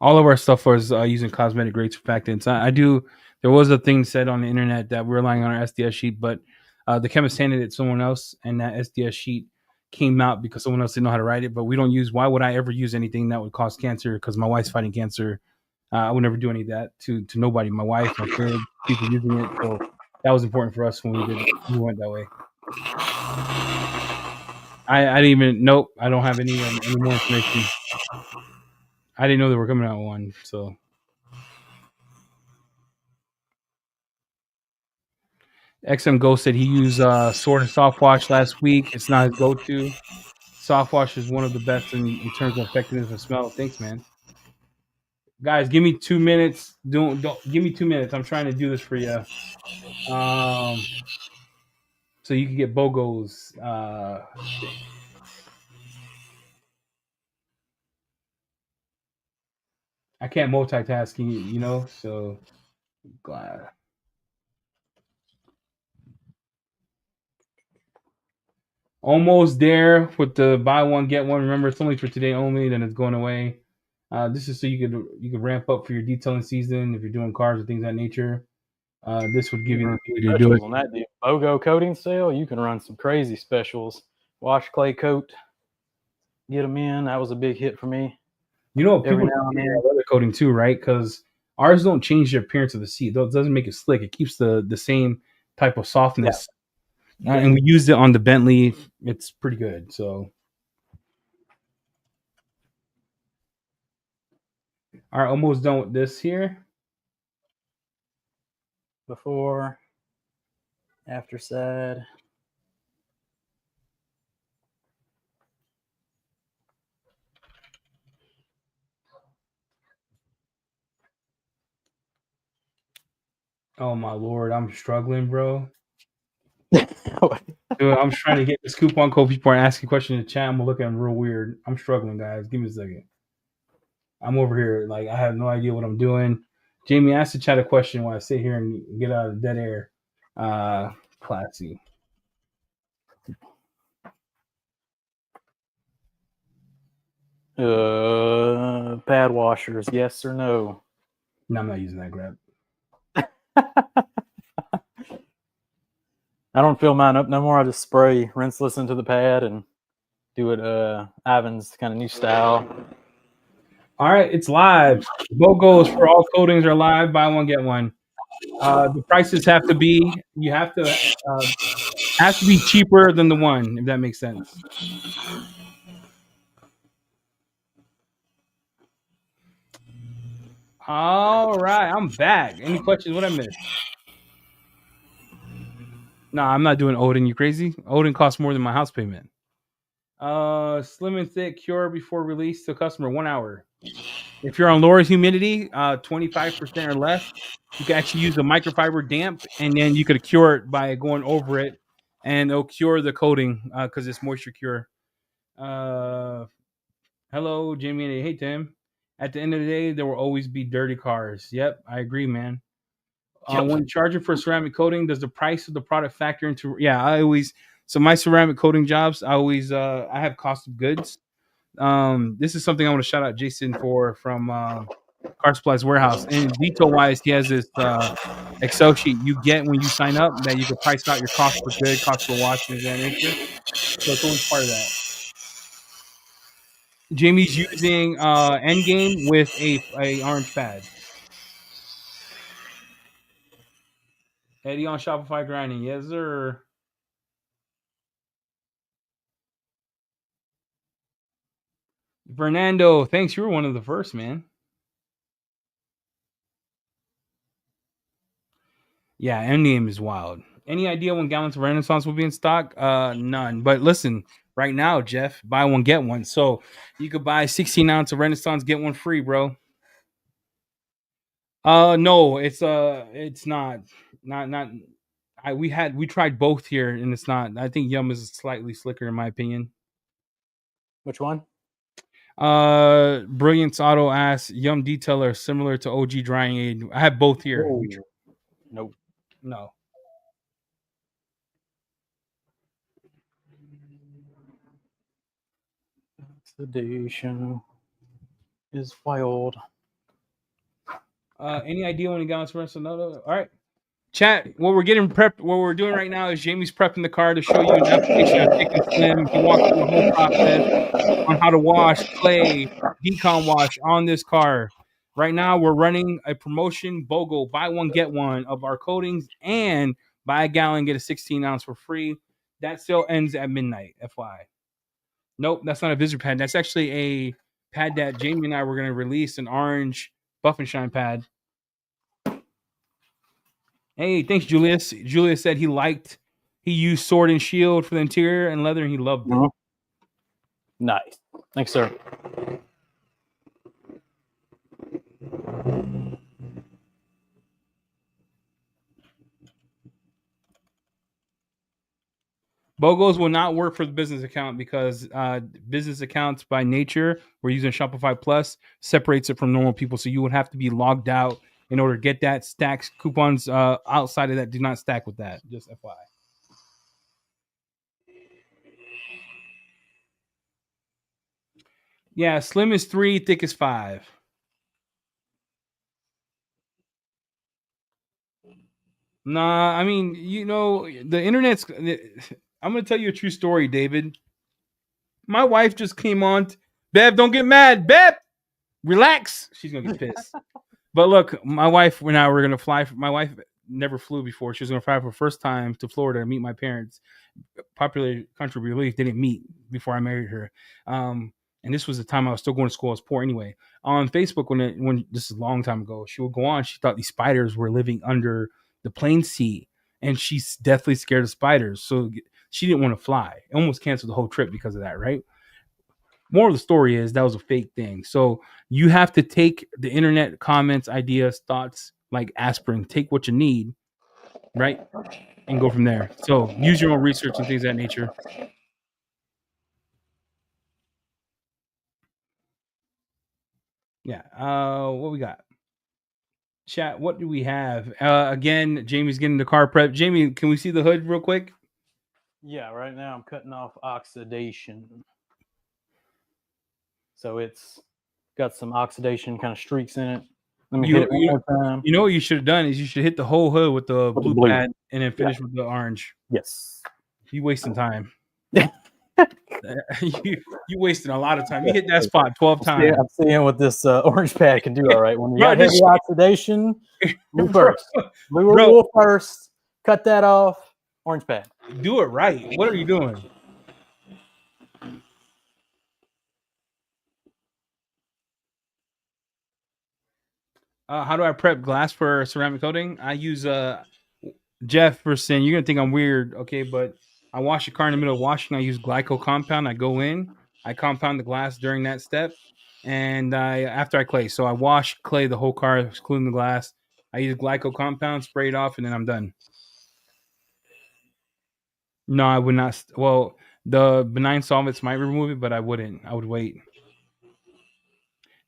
All of our stuff was using cosmetic grade surfactants. I do. There was a thing said on the internet that we're relying on our SDS sheet, but the chemist handed it to someone else, and that SDS sheet came out because someone else didn't know how to write it. But we don't use. Why would I ever use anything that would cause cancer? Because my wife's fighting cancer. I would never do any of that to nobody. My wife, my kids, people using it. So that was important for us when we went that way. I didn't even. Nope. I don't have any more information. I didn't know they were coming out with one. So. XM Ghost said he used Sword and Soft Wash last week. It's not his go-to. Soft Wash is one of the best in terms of effectiveness and smell. Thanks, man. Guys, give me 2 minutes. Don't give me 2 minutes. I'm trying to do this for you. So you can get BOGO's. I can't multitask, you know. So glad. Almost there with the buy one get one. Remember, it's only for today only. Then it's going away. This is so you could ramp up for your detailing season if you're doing cars and things of that nature. This would give you the ability to do it. On that deal. BOGO coating sale, you can run some crazy specials. Wash clay coat, get them in. That was a big hit for me. You know, people leather coating too, right? Because ours don't change the appearance of the seat. It doesn't make it slick. It keeps the same type of softness. Yeah. And we used it on the Bentley. It's pretty good. So, all right, almost done with this here. Before, after side. Oh my Lord, I'm struggling, bro. Dude, I'm trying to get this coupon code. People are asking questions in the chat. I'm gonna look at them real weird. I'm struggling, guys. Give me a second. I'm over here, like I have no idea what I'm doing. Jamie, ask the chat a question while I sit here and get out of dead air. Classy. Pad washers, yes or no? No, I'm not using that grab. I don't fill mine up no more. I just spray rinseless into the pad and do it Ivan's kind of new style. All right, it's live. BOGOs for all coatings are live. Buy one, get one. The prices have to be cheaper than the one, if that makes sense. All right, I'm back. Any questions? What I missed? No, I'm not doing Odin. You crazy? Odin costs more than my house payment. Slim and thick cure before release to customer 1 hour. If you're on lower humidity, 25% or less, you can actually use a microfiber damp, and then you could cure it by going over it, and it'll cure the coating because it's moisture cure. Hello, Jamie. Hey, Tim. At the end of the day, there will always be dirty cars. Yep, I agree, man. When charging for ceramic coating, does the price of the product factor into? Yeah, so my ceramic coating jobs, I have cost of goods. This is something I want to shout out Jason from Car Supplies Warehouse. And detail wise, he has this Excel sheet you get when you sign up that you can price out your cost per good, cost per wash, and that nature. So it's always part of that. Jamie's using Endgame with a orange pad. Eddie on Shopify grinding, yes sir. Fernando, thanks. You were one of the first, man. Yeah, Endgame is wild. Any idea when gallons of Renaissance will be in stock? None. But listen, right now, Jeff, buy one get one. So you could buy 16 ounce of Renaissance, get one free, bro. No, it's not. Not. We tried both here, and it's not. I think Yum is slightly slicker in my opinion. Which one? Brilliance Auto asks Yum Detailer similar to OG Drying Aid. I have both here. Whoa. Nope. No. Sedation is wild. Any idea when he got on another? All right. Chat, what we're getting prepped, what we're doing right now is Jamie's prepping the car to show you an application of Thick and Slim. He walked through the whole process on how to wash, clay, decon wash on this car. Right now, we're running a promotion, BOGO, buy one, get one of our coatings, and buy a gallon, get a 16 ounce for free. That sale ends at midnight, FYI. Nope, that's not a visitor pad. That's actually a pad that Jamie and I were going to release, an orange Buff and Shine pad. Hey, thanks, Julius. Julius said he used Sword and Shield for the interior and leather, and he loved it. Nice. Thanks, sir. BOGOs will not work for the business account because business accounts by nature, we're using Shopify Plus, separates it from normal people. So you would have to be logged out in order to get that. Stacks coupons outside of that do not stack with that. Just FYI. Yeah, slim is 3, thick is 5. Nah, I mean, the internet's. I'm going to tell you a true story, David. My wife just came on. Bev, don't get mad. Bev, relax. She's going to get pissed. But look, my wife and I were going to fly. My wife never flew before. She was going to fly for the first time to Florida to meet my parents. Popular country belief didn't meet before I married her. And this was the time I was still going to school. I was poor anyway. On Facebook, when this is a long time ago, she would go on. She thought these spiders were living under the plane seat, and she's deathly scared of spiders. So she didn't want to fly. Almost canceled the whole trip because of that, right? More of the story is that was a fake thing. So you have to take the internet comments, ideas, thoughts like aspirin, take what you need, right? And go from there. So use your own research and things of that nature. Yeah. What we got? Chat, what do we have? Again, Jamie's getting the car prep. Jamie, can we see the hood real quick? Yeah, right now I'm cutting off oxidation. So it's got some oxidation kind of streaks in it. Let me hit it one more time. You know what you should have done is you should hit the whole hood with the blue pad and then finish with the orange. Yes. You wasting time. you wasting a lot of time. You hit that spot 12 times. I'm seeing what this orange pad can do. All right, when you got heavy oxidation, blue first. Blue or wool first. Cut that off. Orange pad. Do it right. What are you doing? How do I prep glass for ceramic coating? I use Jefferson. You're gonna think I'm weird, okay? But I wash the car in the middle of washing. I use glycol compound. I go in. I compound the glass during that step, and after I clay. So I wash clay the whole car, including the glass. I use glycol compound, spray it off, and then I'm done. No, I would not. Well, the benign solvents might remove it, but I wouldn't. I would wait.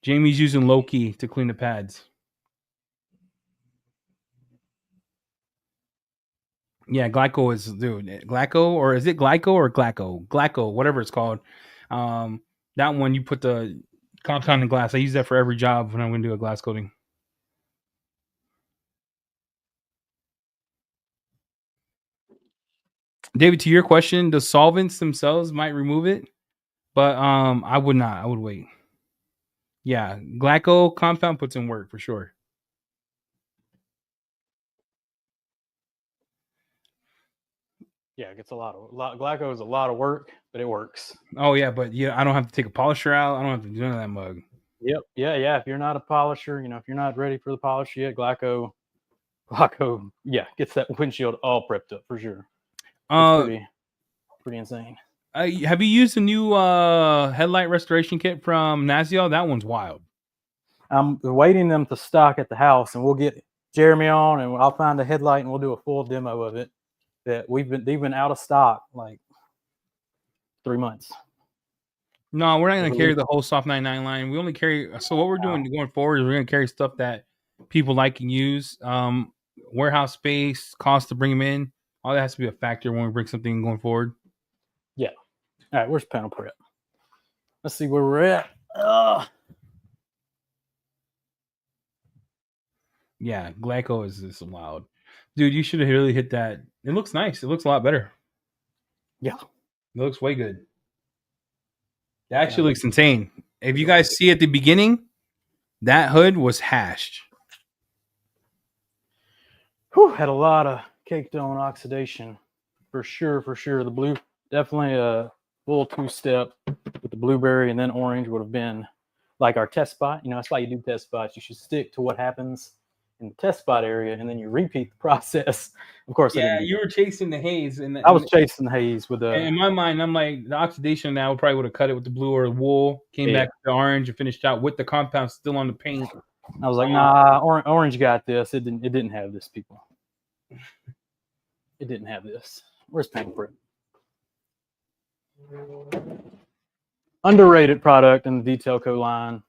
Jamie's using Loki to clean the pads. Yeah, glyco is glyco, or is it glyco or glyco, whatever it's called. That one you put the compound in glass. I use that for every job when I'm going to do a glass coating. David, to your question, the solvents themselves might remove it, But I would not. I would wait. Yeah, Glyco compound puts in work for sure. Yeah, it gets a lot. Glyco is a lot of work, but it works. Oh yeah, but yeah, I don't have to take a polisher out. I don't have to do none of that mug. Yep. Yeah. If you're not a polisher, if you're not ready for the polish yet, Glyco, yeah, gets that windshield all prepped up for sure. It's pretty insane. Have you used the new headlight restoration kit from Nazio? That one's wild. I'm waiting them to stock at the house, and we'll get Jeremy on, and I'll find a headlight, and we'll do a full demo of it. That they've been out of stock like 3 months. No, we're not going to carry the whole Soft 99 line. We only carry. So what we're doing going forward is we're going to carry stuff that people like and use. Warehouse space, cost to bring them in, all that has to be a factor when we bring something going forward. Yeah. All right, where's panel prep? Let's see where we're at. Yeah, Glyco is wild. Dude, you should have really hit that. It looks nice. It looks a lot better. Yeah. It looks way good. It actually looks insane. If you guys see at the beginning, that hood was hashed. Whew, had a lot of caked on oxidation. For sure. The blue, definitely a full two-step with the blueberry and then orange would have been like our test spot. That's why you do test spots. You should stick to what happens in the test spot area, and then you repeat the process. Of course, yeah, you were chasing the haze, and I was chasing the haze with the. In my mind, I'm like the oxidation. Now probably would have cut it with the blue or the wool. Came back to the orange and finished out with the compound still on the paint. I was like, nah, orange got this. It didn't have this, people. It didn't have this. Where's panel prep? Underrated product in the Detail Co line.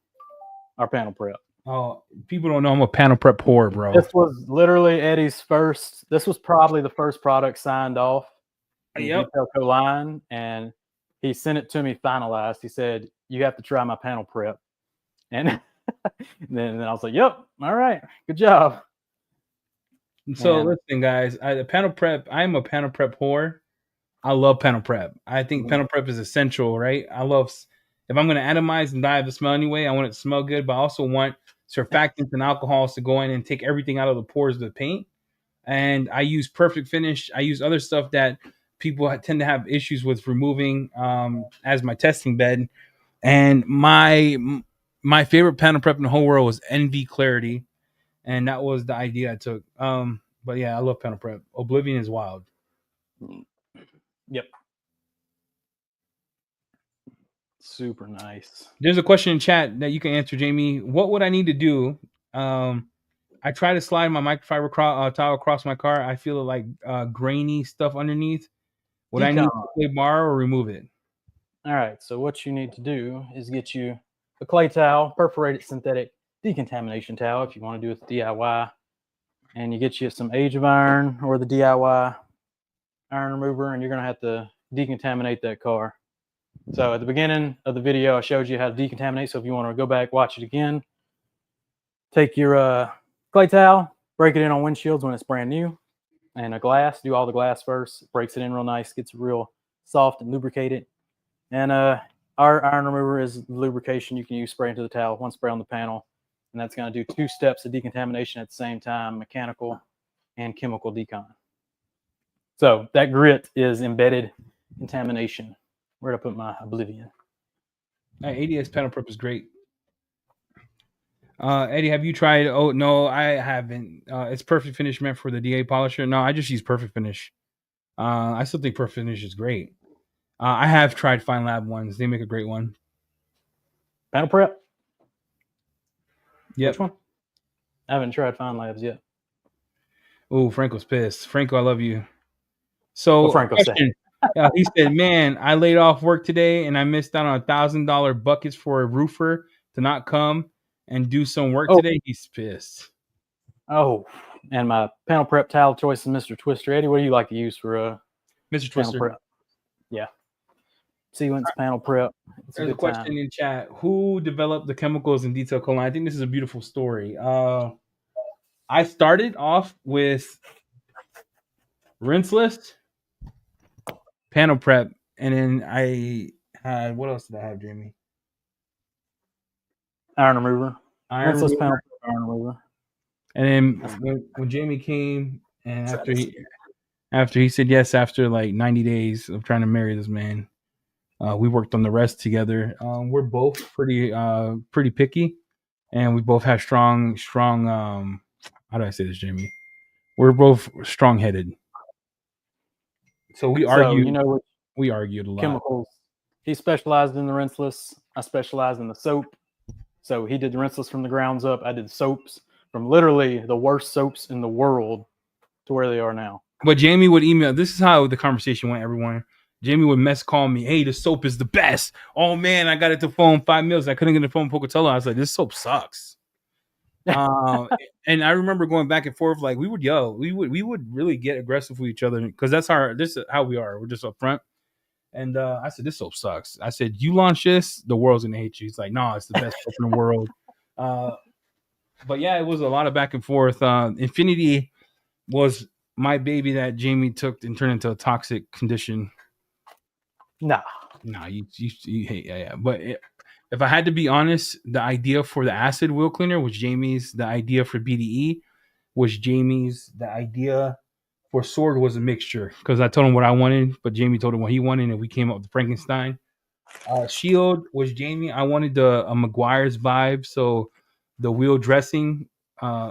Our panel prep. Oh, people don't know I'm a panel prep whore, bro. This was literally Eddie's first. This was probably the first product signed off in the Detail Co line, and he sent it to me finalized. He said, "You have to try my panel prep," and then I was like, "Yep, all right, good job." So listen, guys, the panel prep. I'm a panel prep whore. I love panel prep. I think panel prep is essential, right? I love. If I'm going to atomize and dye the smell anyway, I want it to smell good, but I also want surfactants and alcohols to go in and take everything out of the pores of the paint. And I use Perfect Finish. I use other stuff that people tend to have issues with removing as my testing bed. And my favorite panel prep in the whole world was NV Clarity, and that was the idea I took. But yeah, I love panel prep. Oblivion is wild. Yep. Super nice. There's a question in chat that you can answer, Jamie. What would I need to do? I try to slide my microfiber tile across my car. I feel like grainy stuff underneath. Would I need to clay bar or remove it? All right. So what you need to do is get you a clay towel, perforated synthetic decontamination towel if you want to do it with DIY, and you get you some Age of Iron or the DIY iron remover, and you're going to have to decontaminate that car. So at the beginning of the video, I showed you how to decontaminate. So if you want to go back, watch it again, take your clay towel, break it in on windshields when it's brand new, and a glass. Do all the glass first. It breaks it in real nice, gets it real soft and lubricated. And our iron remover is lubrication. You can use spray into the towel, one spray on the panel, and that's going to do 2 steps of decontamination at the same time, mechanical and chemical decon. So that grit is embedded contamination. Where did I put my Oblivion? ADS panel prep is great. Eddie, have you tried? Oh no, I haven't. It's Perfect Finish meant for the DA polisher. No, I just use Perfect Finish. I still think Perfect Finish is great. I have tried Fine Lab ones. They make a great one. Panel prep? Yep. Which one? I haven't tried Fine Labs yet. Oh, Franco's pissed. Franco, I love you. So, what Franco said. He said, "Man, I laid off work today and I missed out on $1,000 buckets for a roofer to not come and do some work today." He's pissed. Oh, and my panel prep towel choice is Mr. Twister. Eddie, what do you like to use for Mr. Twister? Prep? Yeah. Sealants, panel prep. There's a question in chat. Who developed the chemicals in Detail Co line? I think this is a beautiful story. I started off with rinseless, panel prep, and then I had what else did I have, Jamie? Iron remover. Iron Rinseless remover. panel iron remover. And then when Jamie came and after he said yes after like 90 days of trying to marry this man, we worked on the rest together. We're both pretty picky, and we both have strong how do I say this, Jamie? We're both strong headed. So we argued. So, you know, We argued a lot. chemicals. He specialized in the rinseless. I specialized in the soap. So he did the rinseless from the grounds up. I did the soaps from literally the worst soaps in the world to where they are now. But Jamie would email. This is how the conversation went, everyone. Jamie would call me. Hey, the soap is the best. Oh man, I got it to phone 5 mils. I couldn't get the phone Pocatello. I was like, this soap sucks. And I remember going back and forth. Like we would yell. We would really get aggressive with each other because this is how we are. We're just upfront. And I said, this soap sucks. I said, you launch this, the world's gonna hate you. He's like, no, it's the best soap in the world. But yeah, it was a lot of back and forth. Infinity was my baby that Jamie took and turned into a toxic condition. Nah, you hate, yeah. But if I had to be honest, the idea for the acid wheel cleaner was Jamie's. The idea for BDE was Jamie's. The idea for Sword was a mixture because I told him what I wanted, but Jamie told him what he wanted, and we came up with Frankenstein. Shield was Jamie. I wanted a McGuire's vibe, so the wheel dressing.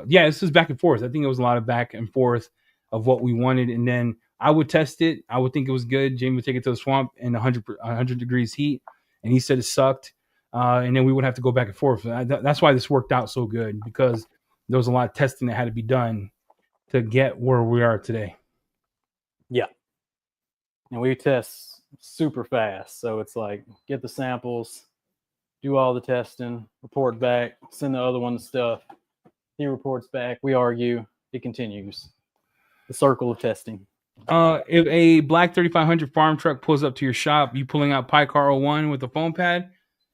This was back and forth. I think it was a lot of back and forth of what we wanted, and then I would test it. I would think it was good. Jamie would take it to the swamp in 100 degrees heat, and he said it sucked. And then we would have to go back and forth. That's why this worked out so good because there was a lot of testing that had to be done to get where we are today. Yeah. And we test super fast. So it's like get the samples, do all the testing, report back, send the other one the stuff. He reports back. We argue. It continues. The circle of testing. If a black 3500 farm truck pulls up to your shop, you pulling out Picar 01 with a foam pad,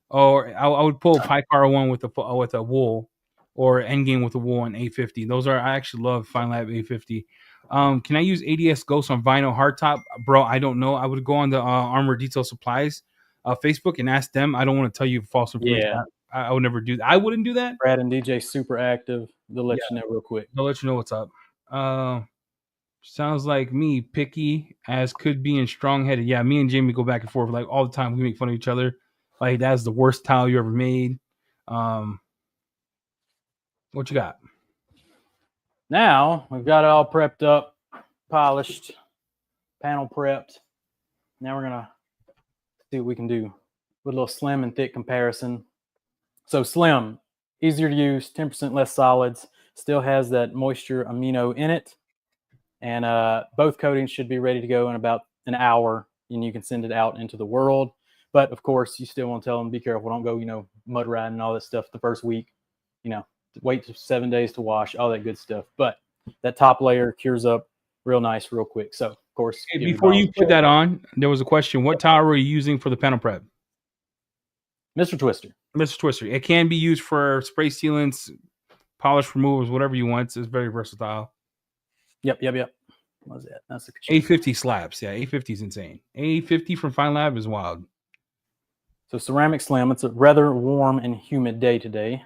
or I would pull Picar 01 with a wool, or Endgame with a wool and 850. I actually love Fine Lab 850. Can I use ADS Ghost on vinyl hardtop? Bro, I don't know. I would go on the Armor Detail Supplies Facebook and ask them. I don't want to tell you false information. Yeah. I would never do that. I wouldn't do that. Brad and DJ super active. They'll let you know real quick. They'll let you know what's up. Sounds like me, picky as could be and strong-headed. Yeah, me and Jamie go back and forth like all the time. We make fun of each other. Like that's the worst towel you ever made. What you got? Now we've got it all prepped up, polished, panel prepped. Now we're gonna see what we can do with a little slim and thick comparison. So slim, easier to use, 10% less solids, still has that moisture amino in it. And both coatings should be ready to go in about an hour, and you can send it out into the world. But of course, you still want to tell them, be careful. Don't go, mud riding and all that stuff the first week. Wait 7 days to wash, all that good stuff. But that top layer cures up real nice, real quick. So, of course. Hey, before you put that on, there was a question. What towel are you using for the panel prep? Mr. Twister. Mr. Twister. It can be used for spray sealants, polish removers, whatever you want. It's very versatile. Yep. What was that? That's the A50 slaps. Yeah, A50 is insane. A50 from Fine Lab is wild. So ceramic slim. It's a rather warm and humid day today.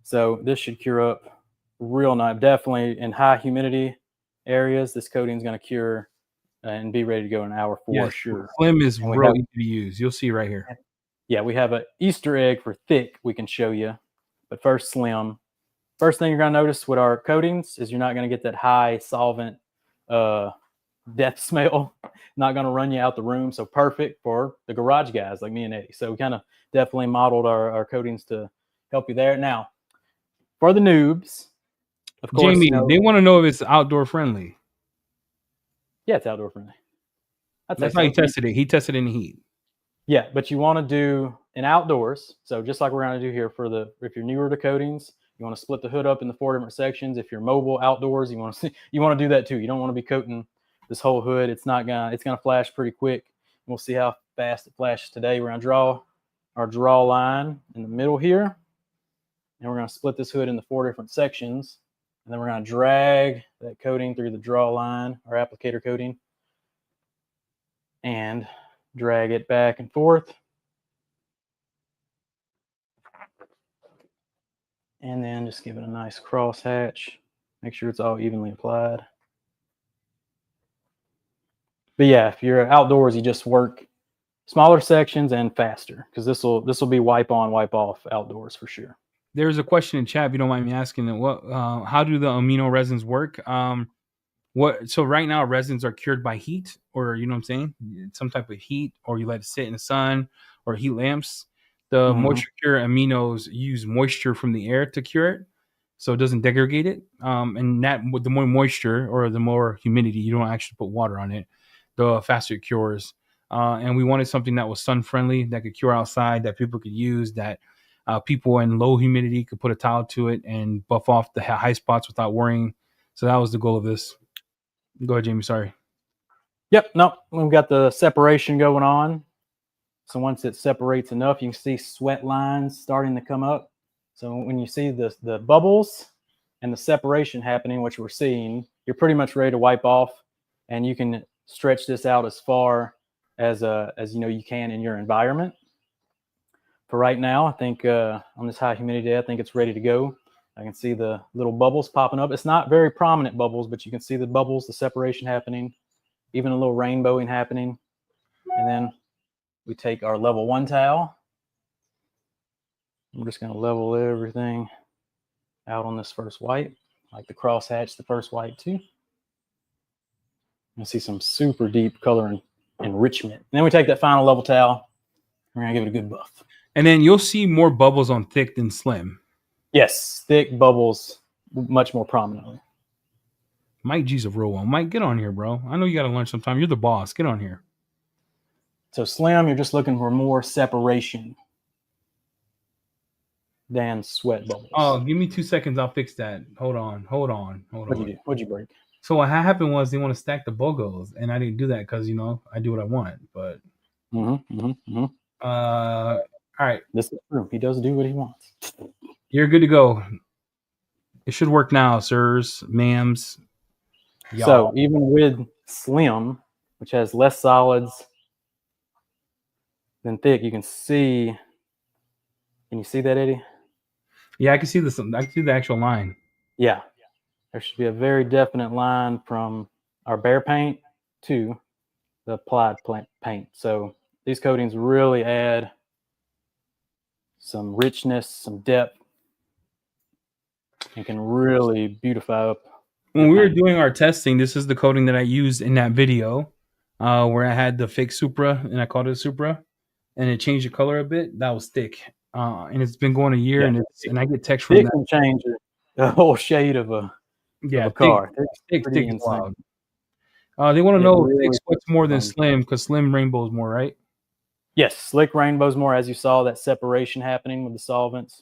So this should cure up real nice. Definitely in high humidity areas, this coating is going to cure and be ready to go in an hour for sure. Slim is real easy to use. You'll see right here. Yeah, we have an Easter egg for thick we can show you. But first, slim. First thing you're going to notice with our coatings is you're not going to get that high solvent death smell. Not going to run you out the room. So perfect for the garage guys like me and Eddie. So we kind of definitely modeled our coatings to help you there. Now, for the noobs, of course, Jamie, they want to know if it's outdoor friendly. Yeah, it's outdoor friendly. That's how he tested it. He tested in the heat. Yeah, but you want to do an outdoors. So just like we're going to do here if you're newer to coatings, you want to split the hood up into 4 different sections. If you're mobile outdoors, you want to do that too. You don't want to be coating this whole hood. It's gonna flash pretty quick. We'll see how fast it flashes today. We're gonna draw our draw line in the middle here, and we're gonna split this hood into 4 different sections, and then we're gonna drag that coating through the draw line, our applicator coating, and drag it back and forth And then just give it a nice cross hatch. Make sure it's all evenly applied. But yeah, if you're outdoors, you just work smaller sections and faster, because this will be wipe on, wipe off outdoors for sure. There's a question in chat, if you don't mind me asking, how do the amino resins work? So right now resins are cured by heat, or you know what I'm saying, some type of heat, or you let it sit in the sun or heat lamps. The moisture cure aminos use moisture from the air to cure it, so it doesn't degrade it. And that the more moisture or the more humidity, you don't actually put water on it, the faster it cures. And we wanted something that was sun friendly, that could cure outside, that people could use, that people in low humidity could put a towel to it and buff off the high spots without worrying. So that was the goal of this. Go ahead, Jamie. Sorry. Yep. Nope. We've got the separation going on. So once it separates enough, you can see sweat lines starting to come up. So when you see the bubbles and the separation happening, which we're seeing, you're pretty much ready to wipe off, and you can stretch this out as far as you know you can in your environment. For right now, I think on this high humidity day, I think it's ready to go. I can see the little bubbles popping up. It's not very prominent bubbles, but you can see the bubbles, the separation happening, even a little rainbowing happening. And then we take our level 1 towel. We're just going to level everything out on this first wipe, like the crosshatch, the first wipe too. You see some super deep color and enrichment. And then we take that final level towel. We're going to give it a good buff. And then you'll see more bubbles on thick than slim. Yes, thick bubbles much more prominently. Mike G's a real one. Mike, get on here, bro. I know you got to lunch sometime. You're the boss. Get on here. So slim, you're just looking for more separation than sweat bubbles. Oh, give me 2 seconds. I'll fix that. Hold on. What'd you do? What'd you break? So what happened was they want to stack the BOGOs, and I didn't do that because, you know, I do what I want. But all right. This is true. He does do what he wants. You're good to go. It should work now, sirs, ma'ams. Y'all. So even with slim, which has less solids than thick, you can see. Can you see that, Eddie? Yeah, I can see this. I can see the actual line. Yeah. There should be a very definite line from our bare paint to the applied paint. So these coatings really add some richness, some depth, and can really beautify up. When we were doing our testing, this is the coating that I used in that video where I had the fake Supra, and I called it Supra, and it changed the color a bit. That was thick. And it's been going a year, and I get text from thick that. Can change a whole shade of a car. Thick is wild. They want to know if thick sweats more than slim, because slim rainbows more, right? Yes, slick rainbows more, as you saw that separation happening with the solvents.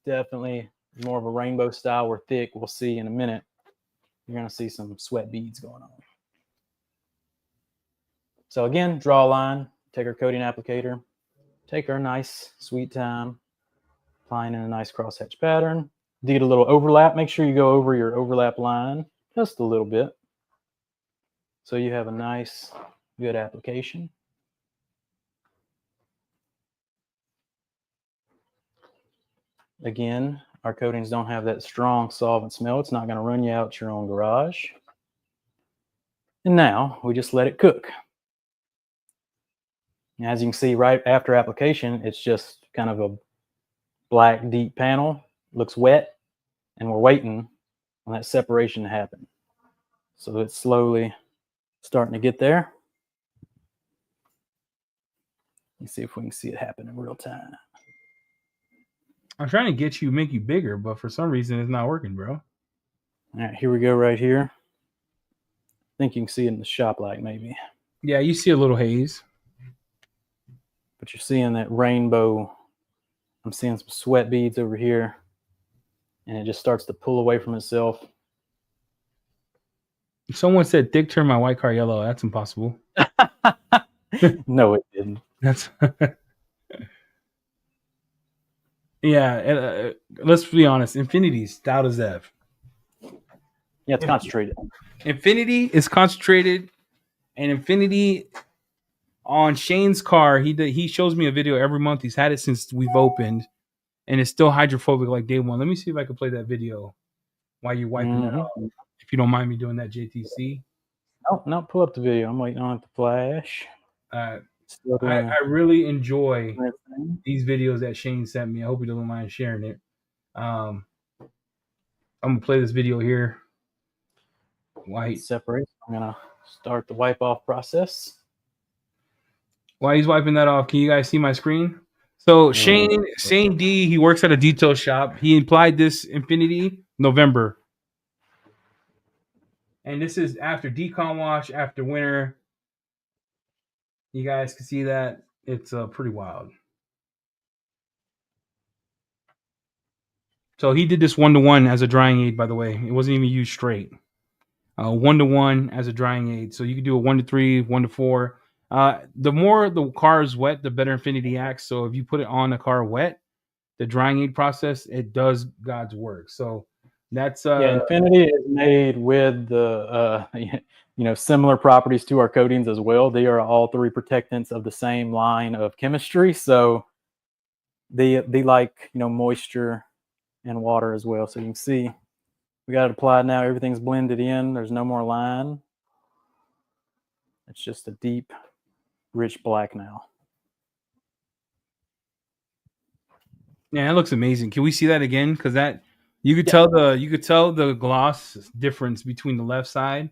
Definitely more of a rainbow style, where thick, we'll see in a minute, you're going to see some sweat beads going on. So again, draw a line, take our coating applicator, take our nice sweet time, applying in a nice crosshatch pattern. Get a little overlap. Make sure you go over your overlap line just a little bit, so you have a nice, good application. Again, our coatings don't have that strong solvent smell. It's not going to run you out your own garage. And now we just let it cook. And as you can see, right after application, it's just kind of a black, deep panel. Looks wet, and we're waiting on that separation to happen. So it's slowly starting to get there. Let's see if we can see it happen in real time. I'm trying to get you, make you bigger, but for some reason it's not working, bro. All right, here we go right here. I think you can see it in the shop light maybe. Yeah, you see a little haze. But you're seeing that rainbow. I'm seeing some sweat beads over here. And it just starts to pull away from itself. Someone said thick turned my white car yellow. That's impossible. No, it didn't. That's... Yeah, let's be honest. Infinity's stout as F. Yeah, it's concentrated. Infinity is concentrated, and Infinity on Shane's car. He shows me a video every month. He's had it since we've opened, and it's still hydrophobic like day one. Let me see if I can play that video while you're wiping that off. If you don't mind me doing that, JTC. No, pull up the video. I'm waiting on it to flash. Still doing I really enjoy the thing. these videos that Shane sent me. I hope you don't mind sharing it. I'm gonna play this video here. White. Separate. I'm gonna start the wipe off process. While he's wiping that off, can you guys see my screen? So Shane D, he works at a detail shop. He applied this Infinity November. And this is after decon wash, after winter. You guys can see that. It's pretty wild. So he did this 1-to-1 as a drying aid, by the way. It wasn't even used straight. 1-to-1 as a drying aid. So you can do a 1-to-3, 1-to-4. The more the car is wet, the better Infinity acts. So if you put it on a car wet, the drying aid process, it does God's work. So that's Infinity is made with the similar properties to our coatings as well. They are all three protectants of the same line of chemistry. So they like moisture and water as well. So you can see we got it applied now. Everything's blended in. There's no more line. It's just a deep, rich black now. Yeah, that looks amazing. Can we see that again? Because that you could tell the gloss difference between the left side.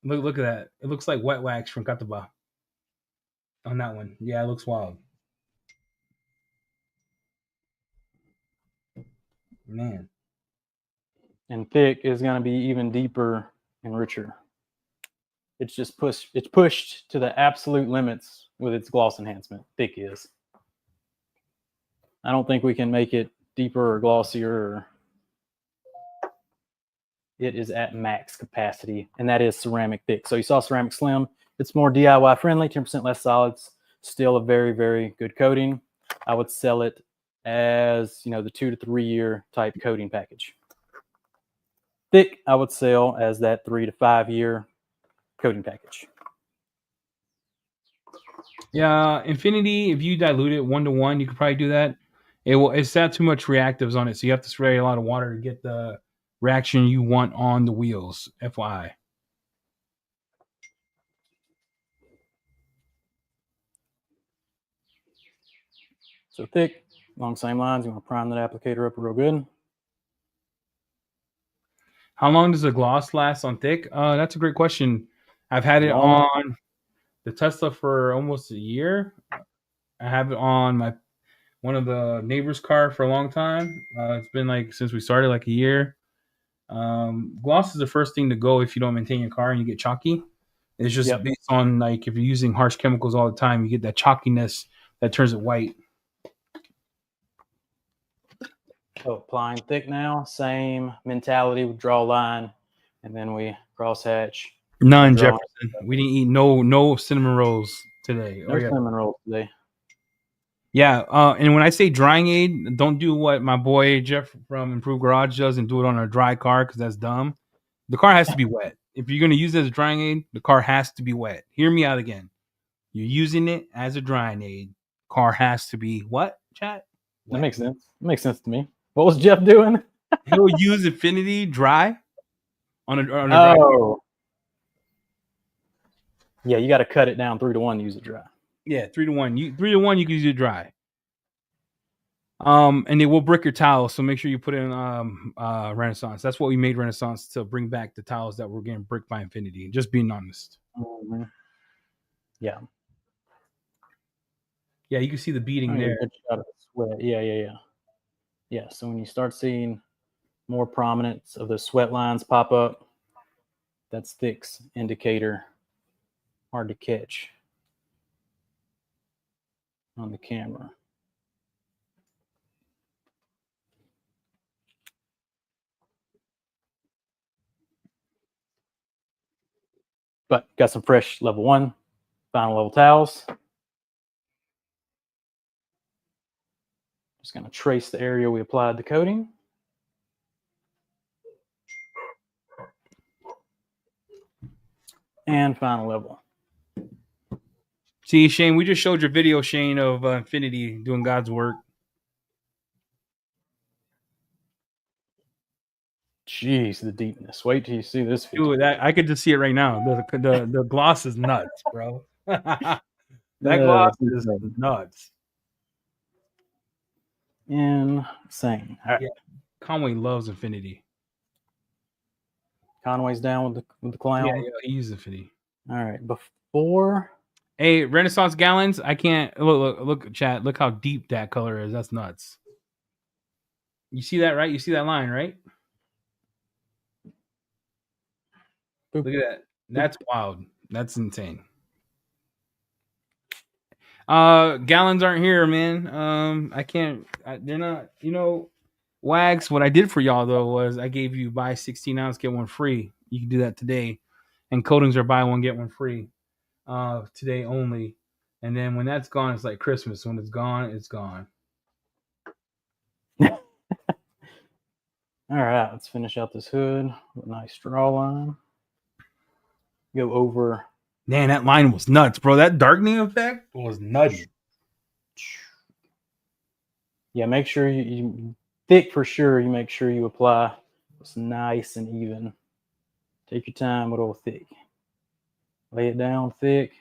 Look at that. It looks like wet wax from Kataba on that one. Yeah, it looks wild. Man. And thick is going to be even deeper and richer. It's just pushed to the absolute limits with its gloss enhancement. Thick is. I don't think we can make it deeper or glossier. It is at max capacity, and that is ceramic thick. So you saw ceramic slim. It's more DIY friendly, 10% less solids. Still a very, very good coating. I would sell it as the 2 to 3 year type coating package. Thick, I would sell as that 3 to 5 year coating package. Yeah, Infinity, if you dilute it 1-to-1, you could probably do that. It's not too much reactives on it, so you have to spray a lot of water to get the reaction you want on the wheels. FYI. So thick, along the same lines, you want to prime that applicator up real good. How long does the gloss last on thick? That's a great question. I've had it on the Tesla for almost a year. I have it on one of the neighbor's car for a long time. It's been since we started, a year. Gloss is the first thing to go if you don't maintain your car and you get chalky. It's just based on if you're using harsh chemicals all the time, you get that chalkiness that turns it white. So applying thick now, same mentality. We draw a line, and then we crosshatch. None, Jefferson. We didn't eat no cinnamon rolls today. No cinnamon rolls today. Yeah, and when I say drying aid, don't do what my boy Jeff from Improved Garage does and do it on a dry car because that's dumb. The car has to be wet. If you're going to use it as a drying aid, the car has to be wet. Hear me out again. You're using it as a drying aid. Car has to be what, chat? Wet. That makes sense. It makes sense to me. What was Jeff doing? He'll use Infinity dry on a dry. Yeah, you got to cut it down 3 to 1 to use it dry. Yeah, 3 to 1. 3 to 1, you can use it dry. And it will brick your towels, so make sure you put in Renaissance. That's what we made Renaissance to bring back the towels that were getting bricked by Infinity. Just being honest. Mm-hmm. Yeah. Yeah, you can see the beading there. Sweat. Yeah. So when you start seeing more prominence of the sweat lines pop up, that's thick's indicator. Hard to catch on the camera. But got some fresh level 1, final level towels. Just going to trace the area we applied the coating. And final level. See, Shane, we just showed your video, Shane, of Infinity doing God's work. Jeez, the deepness. Wait till you see this video. Dude, I could just see it right now. The gloss is nuts, bro. That gloss is nuts. Insane. All right. Yeah. Conway loves Infinity. Conway's down with the clown. Yeah, he uses Infinity. All right. Before. Hey, Renaissance Gallons, I can't look, chat. Look how deep that color is. That's nuts. You see that, right? You see that line, right? Boop. Look at that. That's wild. That's insane. Gallons aren't here, man. I can't. They're not. You know, Wags. What I did for y'all though was I gave you buy 16 ounce get one free. You can do that today, and coatings are buy one get one free. Today only, and then when that's gone, it's like Christmas. When it's gone, it's gone. All right, let's finish out this hood with a nice straw line. Go over. Man, that line was nuts, bro. That darkening effect was nutty. Yeah, make sure you thick for sure. You make sure you apply it's nice and even. Take your time with old thick. Lay it down thick.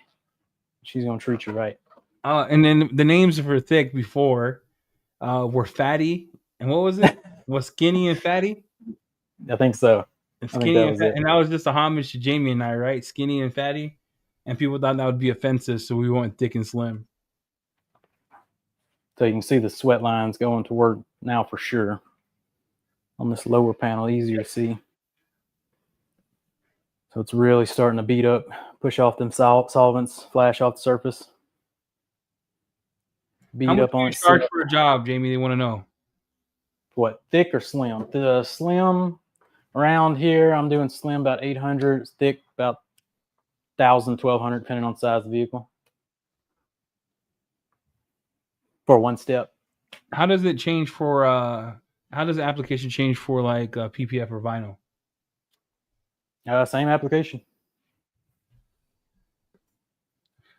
She's gonna treat you right. And then the names for thick before were Fatty, and what was it? Was Skinny and Fatty? I think so. And Skinny and that was just a homage to Jamie and I, right? Skinny and Fatty, and people thought that would be offensive, so we went thick and slim. So you can see the sweat lines going to work now for sure. On this lower panel, easier to see. So it's really starting to beat up, push off them solvents, flash off the surface. Beat How up on much do you charge for a job, Jamie? They want to know. What, thick or slim? The slim around here, I'm doing slim about 800, thick about 1,000, 1,200, depending on the size of the vehicle. For one step. How does it change for how does the application change for like PPF or vinyl? Same application.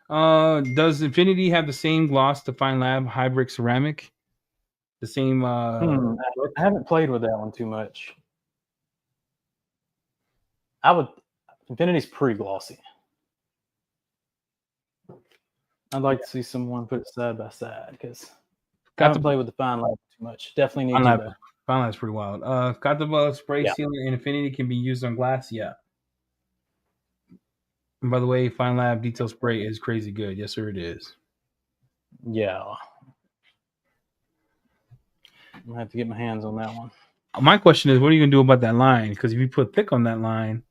Does Infinity have the same gloss to Fine Lab hybrid ceramic? The same I haven't played with that one too much. Infinity's pretty glossy. I'd like to see someone put it side by side because I haven't played with the Fine Lab too much. Definitely need to. Fine Lab's pretty wild. Got the spray sealer and Infinity can be used on glass. Yeah. And by the way, Fine Lab detail spray is crazy good. Yes, sir, it is. Yeah. I'm gonna have to get my hands on that one. My question is, what are you gonna do about that line? Because if you put thick on that line,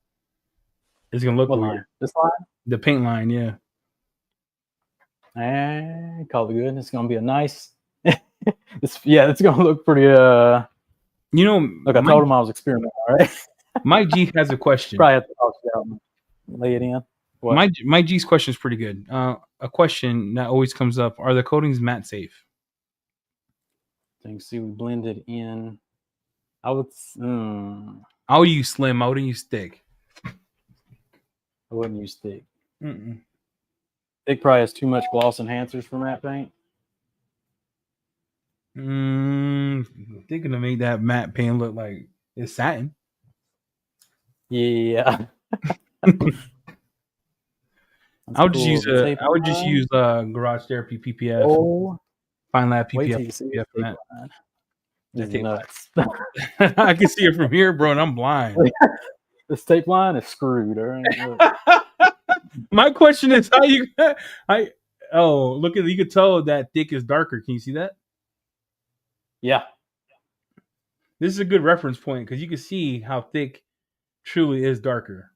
it's gonna look weird. Line? This line? The paint line, yeah. Call it good. It's gonna be a nice. It's gonna look pretty. You know, look, I told him I was experimenting. All right. Mike G has a question. Probably have to talk it out and lay it in. What? My G's question is pretty good. A question that always comes up: are the coatings matte safe? So you can see we blended in. I would use slim. I wouldn't use thick. I wouldn't use thick. Thick probably has too much gloss enhancers for matte paint. They're gonna make that matte paint look like it's satin. Yeah. I would just use Garage Therapy PPF. Fine Lab PPF. This is nuts. I can see it from here, bro, and I'm blind. This tape line is screwed. All right? My question is how you look at you can tell that thick is darker. Can you see that? Yeah. This is a good reference point because you can see how thick truly is darker.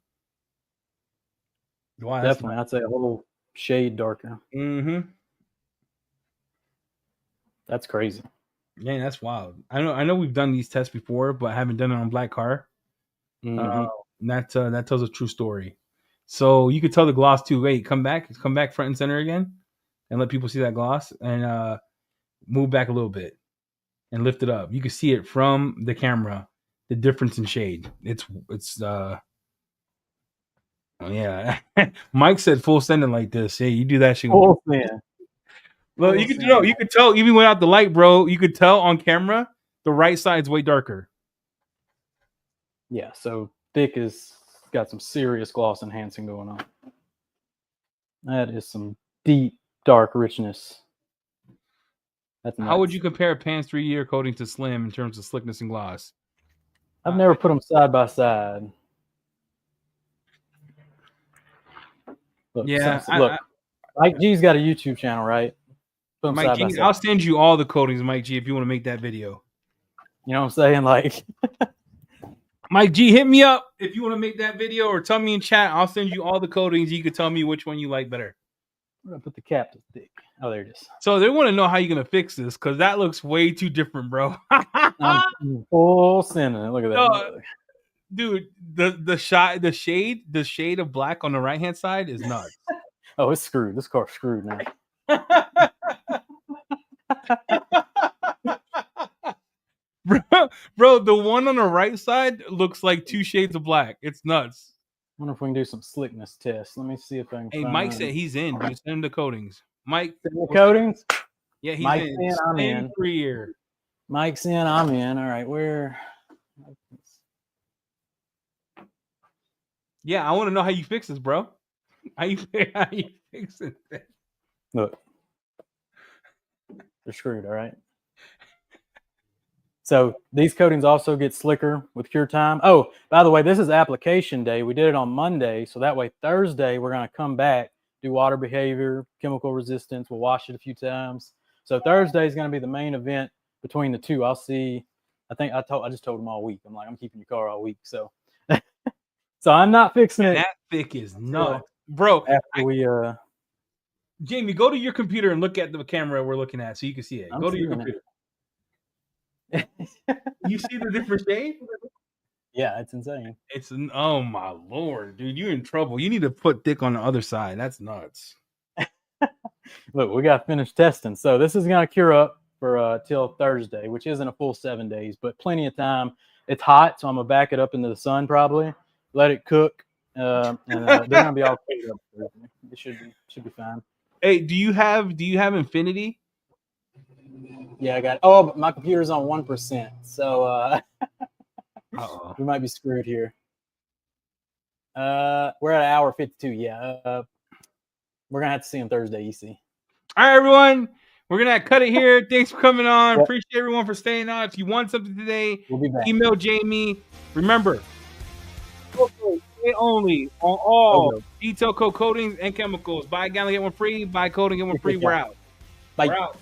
Wow, definitely. I'd say a little shade darker. That's crazy. Yeah, that's wild. I know we've done these tests before, but I haven't done it on black car. That tells a true story. So you could tell the gloss too. Wait, come back front and center again, and let people see that gloss, and move back a little bit, and lift it up. You can see it from the camera, the difference in shade. It's yeah. Mike said full sending like this. Hey, you do that shit. Full send. Well, you could tell even without the light, bro. You could tell on camera the right side's way darker. Yeah, so thick is got some serious gloss enhancing going on. That is some deep, dark richness. That's How would nuts. you compare Pan's 3-year coating to Slim in terms of slickness and gloss? I've never put them side by side. Look, Yeah, look. Mike G's got a YouTube channel, right? Put them Mike side by G, side. I'll send you all the coatings, Mike G, if you want to make that video. You know what I'm saying? Like, Mike G, hit me up if you want to make that video, or tell me in chat. I'll send you all the coatings. You can tell me which one you like better. we're gonna put the cap to thick. Oh, there it is. So they want to know how you're gonna fix this because that looks way too different, bro. I'm full sending it. Look at that. No, dude, the shade of black on the right hand side is nuts. Oh, it's screwed. This car's screwed now. Bro, the one on the right side looks like 2 shades of black. It's nuts. Wonder if we can do some slickness tests. Let me see if I can. Hey, find Mike said he's in, dude. Send him the coatings. Mike, the coatings. yeah, he's Mike's in. in, I'm in. 3 year. Mike's in. I'm in. All right, where? Yeah, I want to know how you fix this, bro. How you fix it? Look, they're screwed. All right. So these coatings also get slicker with cure time. Oh, by the way, this is application day. We did it on Monday, so that way Thursday we're going to come back, do water behavior, chemical resistance. We'll wash it a few times. So Thursday is going to be the main event between the two. I'll see. I just told them all week. I'm like, I'm keeping your car all week. So, so I'm not fixing it. That thick is nuts, bro. After we Jamie, go to your computer and look at the camera we're looking at so you can see it. Go to your computer. You see the different shade? Yeah, it's insane. It's oh my lord, dude, you're in trouble. You need to put thick on the other side. That's nuts. Look, we got to finish testing. So this is going to cure up for till Thursday, which isn't a full 7 days, but plenty of time. It's hot, so I'm gonna back it up into the sun probably, let it cook, and they're gonna be all cleared up. It should be fine. Hey, do you have Infinity? Yeah, I got it. Oh, but my computer's on 1%, so we might be screwed here. We're at hour 52. Yeah, we're gonna have to see on Thursday, EC. All right, everyone, we're gonna cut it here. Thanks for coming on. Yep. Appreciate everyone for staying on. If you want something today, we'll be back. Email Jamie. Remember, only on all detail code coatings and chemicals. Buy a gallon, get one free. Buy coating, get one free. We're out. Bye. We're out.